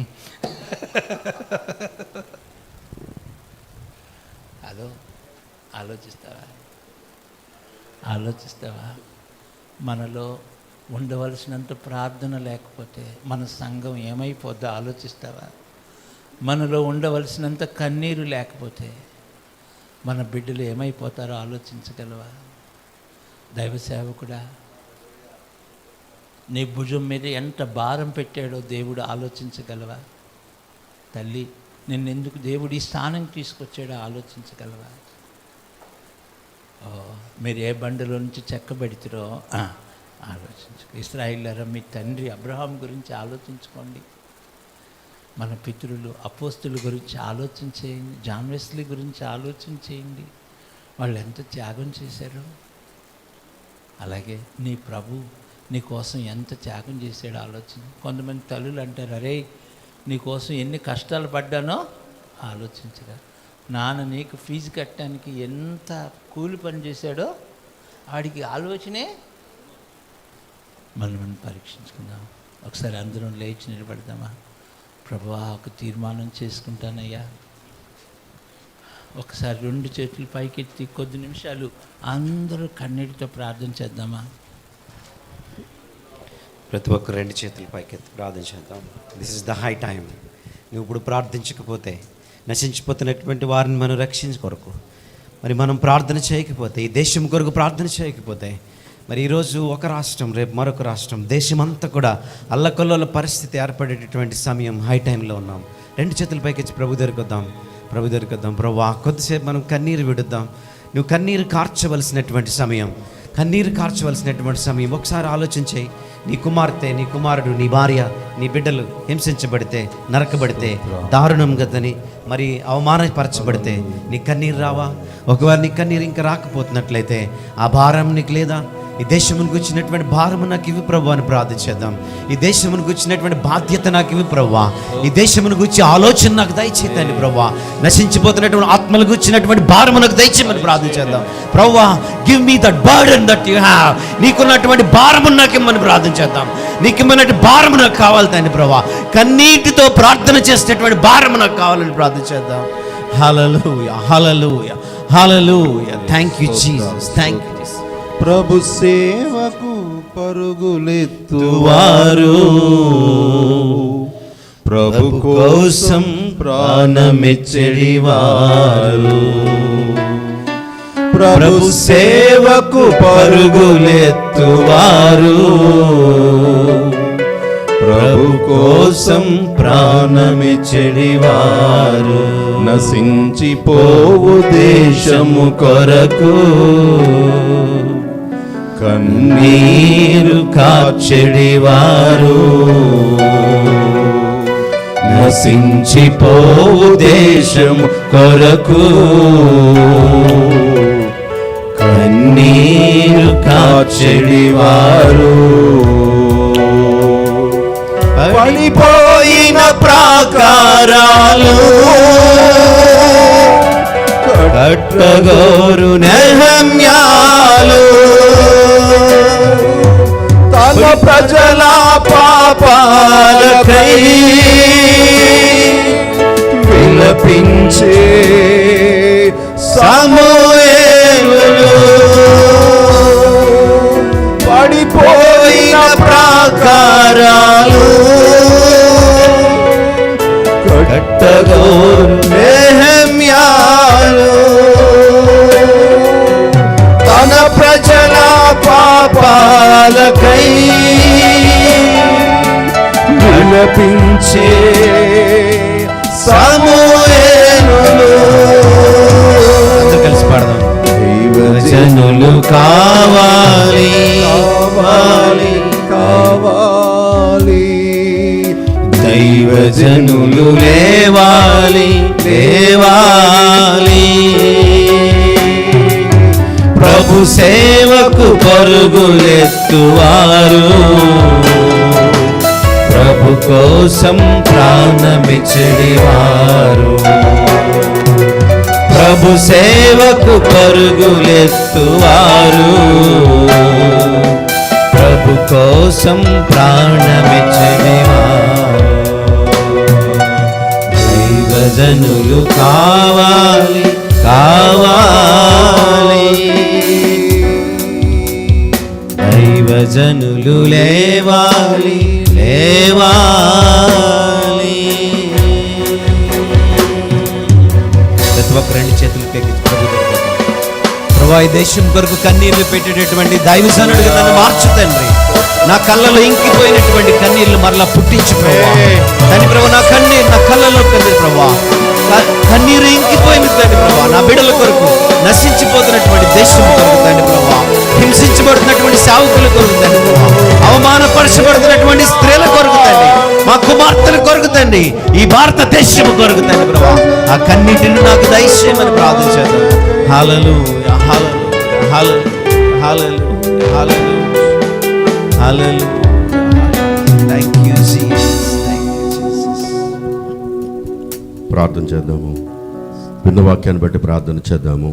హలో, ఆలోచిస్తావా? మనలో ఉండవలసినంత ప్రార్థన లేకపోతే మన సంఘం ఏమైపోద్దో ఆలోచిస్తావా? మనలో ఉండవలసినంత కన్నీరు లేకపోతే మన బిడ్డలు ఏమైపోతారో ఆలోచించగలవా? దైవ సేవకుడా, నీ భుజం మీద ఎంత భారం పెట్టాడో దేవుడు ఆలోచించగలవా? తల్లి, నిన్నెందుకు దేవుడు ఈ స్థానం తీసుకొచ్చాడో ఆలోచించగలవా? మీరు ఏ బండిలో నుంచి చెక్కబెడితిరో ఆలోచించు. ఇశ్రాయేలులారా, మీ తండ్రి అబ్రహాం గురించి ఆలోచించుకోండి. మన పితరులు అపోస్తుల గురించి ఆలోచించేయండి. జాన్ వెస్లీ గురించి ఆలోచించేయండి. వాళ్ళు ఎంత త్యాగం చేశారో. అలాగే నీ ప్రభు నీ కోసం ఎంత త్యాగం చేశాడో ఆలోచన. కొంతమంది తల్లులు అంటారు, అరే నీ కోసం ఎన్ని కష్టాలు పడ్డానో ఆలోచించగా. నాన్న నీకు ఫీజు కట్టడానికి ఎంత కూలి పని చేశాడో వాడికి ఆలోచనే. మనం పరీక్షించుకుందాం. ఒకసారి అందరం లేచి నిలబడదామా? ప్రభువా, ఒక తీర్మానం చేసుకుంటానయ్యా. ఒకసారి రెండు చేతులు పైకెత్తి కొద్ది నిమిషాలు అందరూ కన్నీటితో ప్రార్థన చేద్దామా? ప్రతి ఒక్కరు రెండు చేతులు పైకెత్తి ప్రార్థన చేద్దాం. This is the high time. నువ్వు ఇప్పుడు ప్రార్థించకపోతే నశించిపోతున్నటువంటి వారిని మనం రక్షించే కొరకు, మరి మనం ప్రార్థన చేయకపోతే, ఈ దేశం కొరకు ప్రార్థన చేయకపోతే, మరి ఈరోజు ఒక రాష్ట్రం, రేపు మరొక రాష్ట్రం, దేశమంతా కూడా అల్లకొల్లోల పరిస్థితి ఏర్పడేటటువంటి సమయం. హై టైంలో ఉన్నాం. రెండు చేతుల పైకి ప్రభు దగ్గరికి వద్దాం. ప్రభు కొద్దిసేపు మనం కన్నీరు విడుద్దాం. నువ్వు కన్నీరు కార్చవలసినటువంటి సమయం, ఒకసారి ఆలోచించే. నీ కుమార్తె, నీ కుమారుడు, నీ భార్య, నీ బిడ్డలు హింసించబడితే, నరకబడితే, దారుణం గదని మరి అవమానపరచబడితే నీ కన్నీరు రావా? ఒకవేళ నీ కన్నీరు ఇంకా రాకపోతున్నట్లయితే ఆ భారం నీకు లేదా? ఈ దేశమును గుచ్చినటువంటి భారము నాకు ఇవి ప్రభు అని ప్రార్థించేద్దాం. ఈ దేశమును గుచ్చినటువంటి బాధ్యత నాకు ఇవి ప్రభువా. ఈ దేశమును గురించి ఆలోచన నాకు దయచేయండి ప్రభువా. నశించిపోతున్నటువంటి ఆత్మలు గుచ్చినటువంటి భారము నాకు దయచేయమని ప్రార్థించేద్దాం. ప్రభువా, give me that burden that you have. నీకున్నటువంటి భారము నాకు ఇమ్మని ప్రార్థించేద్దాం. నీకు ఇమ్మన్నటువంటి భారము నాకు కావాలి తండ్రి ప్రభువా. కన్నీటితో ప్రార్థన చేసేటటువంటి భారము నాకు కావాలని ప్రార్థించేద్దాం. Hallelujah, hallelujah, hallelujah. Thank you Jesus, thank you. ప్రభు సేవకు పరుగులెత్తువారు, ప్రభు కోసం ప్రాణమిచ్చెడివారు. ప్రభు సేవకు పరుగులెత్తువారు, ప్రభు కోసం ప్రాణమిచ్చెడివారు. నశించిపోవు దేశము కొరకు కన్నీరు కార్చెడివారు. నశించిపోవు దేశము కొరకు కన్నీరు కార్చెడివారు. పడిపోయిన ప్రాకారాలు కట్టగోరు నెహమ్యాలు, తన ప్రజల పాపాలకై విలపించే సమూయేలులు. పడిపోయిన ప్రాకారాలు కట్టగోరు నెహమ్యాలు, తన ప్రజల పాపాలకై విలపించే సమూయేలులు. కలిసి పాడదాం. దైవజనులు కావాలి, కావాలి, కావాలి. దైవజనులు జనులు లేవాలి లేవాలి, ప్రభు సేవకు పరుగులెత్తువారు, ప్రభు కోసం ప్రాణమిచ్చడివారు, ప్రభు సేవకు పరుగులెత్తువారు, ప్రభు కోసం ప్రాణమిచ్చడివారు. దైవజనులు కావాలి కావాలి, దైవజనులు లేవాలి లేవాలి. ప్రతి ఒక్క రెండు చేతులు పెట్టి ప్రభు ఈ దేశం కొరకు కన్నీళ్లు పెట్టేటటువంటి దైవజనుడిగా నన్ను మార్చు తండ్రి. నా కళ్ళలో ఇంకిపోయినటువంటి కన్నీళ్లు మరలా పుట్టించు ప్రభా తండ్రి. ప్రభు నా కళ్ళలో కన్నీరు ప్రభా, కన్నీరు ఇంకిపోయింది తండ్రి ప్రభా. నా బిడ్డల కొరకు నశించిపోతున్నటువంటి దేశం కొరకు తండ్రి ప్రభా, హింసించబడుతున్నటువంటి సేవకుల కొరకు తండ్రి ప్రభా, అవమానపరచబడుతున్నటువంటి స్త్రీల కొరకు తండ్రి, మా కుమార్తెల కొరకు తండ్రి, ఈ భారతదేశం కొరకు తండ్రి ప్రభా, ఆ కన్నీటిని నాకు దయచేయమని ప్రార్థించాను. Hallelujah hallelujah hallelujah hallelujah hallelujah hallelujah. Thank you Jesus, thank you Jesus. ప్రార్థన చేద్దాము. విన్న వాక్యాన్ని బట్టి ప్రార్థన చేద్దాము.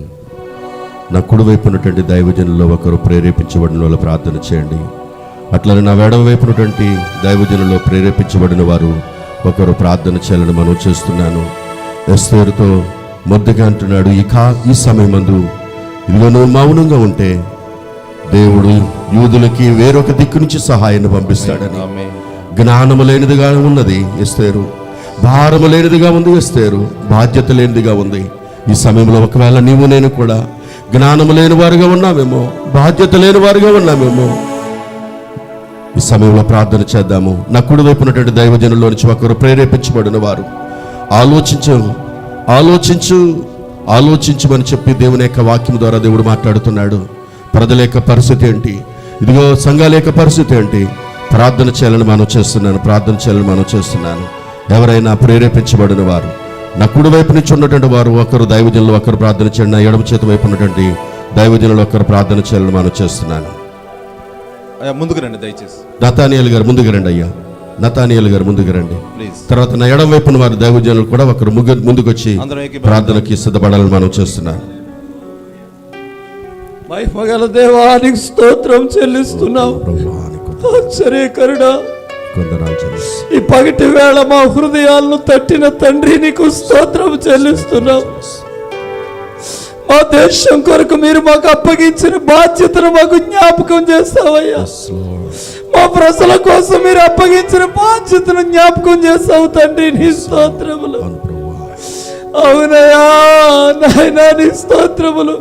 నా కుడి వైపు ఉన్నటువంటి దైవజనుల్లో ఒకరు ప్రేరేపించబడిన వాళ్ళు ప్రార్థన చేయండి. అట్లనే నా ఎడమ వైపు ఉన్నటువంటి దైవజనుల్లో ప్రేరేపించబడిన వారు ఒకరు ప్రార్థన చేయాలని మనం చేస్తున్నాను. ఎస్తేరుతో మొద్దుగా అంటున్నాడు, ఈ సమయమందు ఇదిగో నువ్వు మౌనంగా ఉంటే దేవుడు యూదులకి వేరొక దిక్కు నుంచి సహాయాన్ని పంపిస్తాడని. జ్ఞానము లేనిదిగా ఉన్నది ఎస్తేరు, భారము లేనిదిగా ఉంది ఎస్తేరు, బాధ్యత లేనిదిగా ఉంది. ఈ సమయంలో ఒకవేళ నీవు నేను కూడా జ్ఞానము లేని వారుగా ఉన్నామేమో, బాధ్యత లేని వారుగా ఉన్నామేమో. ఈ సమయంలో ప్రార్థన చేద్దాము. నా కుడి వైపు ఉన్నటువంటి దైవజనుల్లో నుంచి ఒకరు ప్రేరేపించబడిన వారు ఆలోచించమని చెప్పి దేవుని యొక్క వాక్యం ద్వారా దేవుడు మాట్లాడుతున్నాడు. ప్రజల యొక్క పరిస్థితి ఏంటి, ఇదిగో సంఘాల యొక్క పరిస్థితి ఏంటి, ప్రార్థన చేయాలని మనం చేస్తున్నాను. ఎవరైనా ప్రేరేపించబడిన వారు నా కుడి వైపు నుంచి ఉన్నటువంటి వారు ఒకరు దైవజనులు ఒకరు ప్రార్థన చేయండి. నా ఎడమ చేతి వైపు ఉన్నటువంటి దైవజనులు ఒకరు ప్రార్థన చేయాలని మనం చేస్తున్నాను. ముందుకు రండి దయచేసి. నతానియేలు గారు ముందుకు రండి అయ్యా. నతానియేలు గారు ముందుకు రండి. తర్వాత నా ఎడమ వైపున వారి దైవజనులు కూడా ఒకరు ముందుకు వచ్చి ప్రార్థనకి సిద్ధపడాలని మనం చేస్తున్నాను. మహిమగల దేవానికి స్తోత్రం చెల్లిస్తున్నాం. ఆశ్చర్యకరుడా, ఈ పగటి వేళ మా హృదయాలను తట్టిన తండ్రి నీకు స్తోత్రం చెల్లిస్తున్నాం. మా దేశం కొరకు మీరు మాకు అప్పగించిన బాధ్యతను మాకు జ్ఞాపకం చేస్తావయ్యా. మా ప్రజల కోసం మీరు అప్పగించిన బాధ్యతను జ్ఞాపకం చేస్తావు తండ్రి. నీ స్తోత్రములు. అవునయ్యా నాయనా, నీ స్తోత్రములు.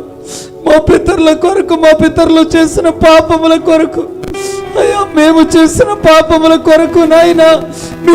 మా పితరుల కొరకు, మా పితరులు చేసిన పాపముల కొరకు, అయ్యా మేము చేసిన పాపముల కొరకు నాయనా మీ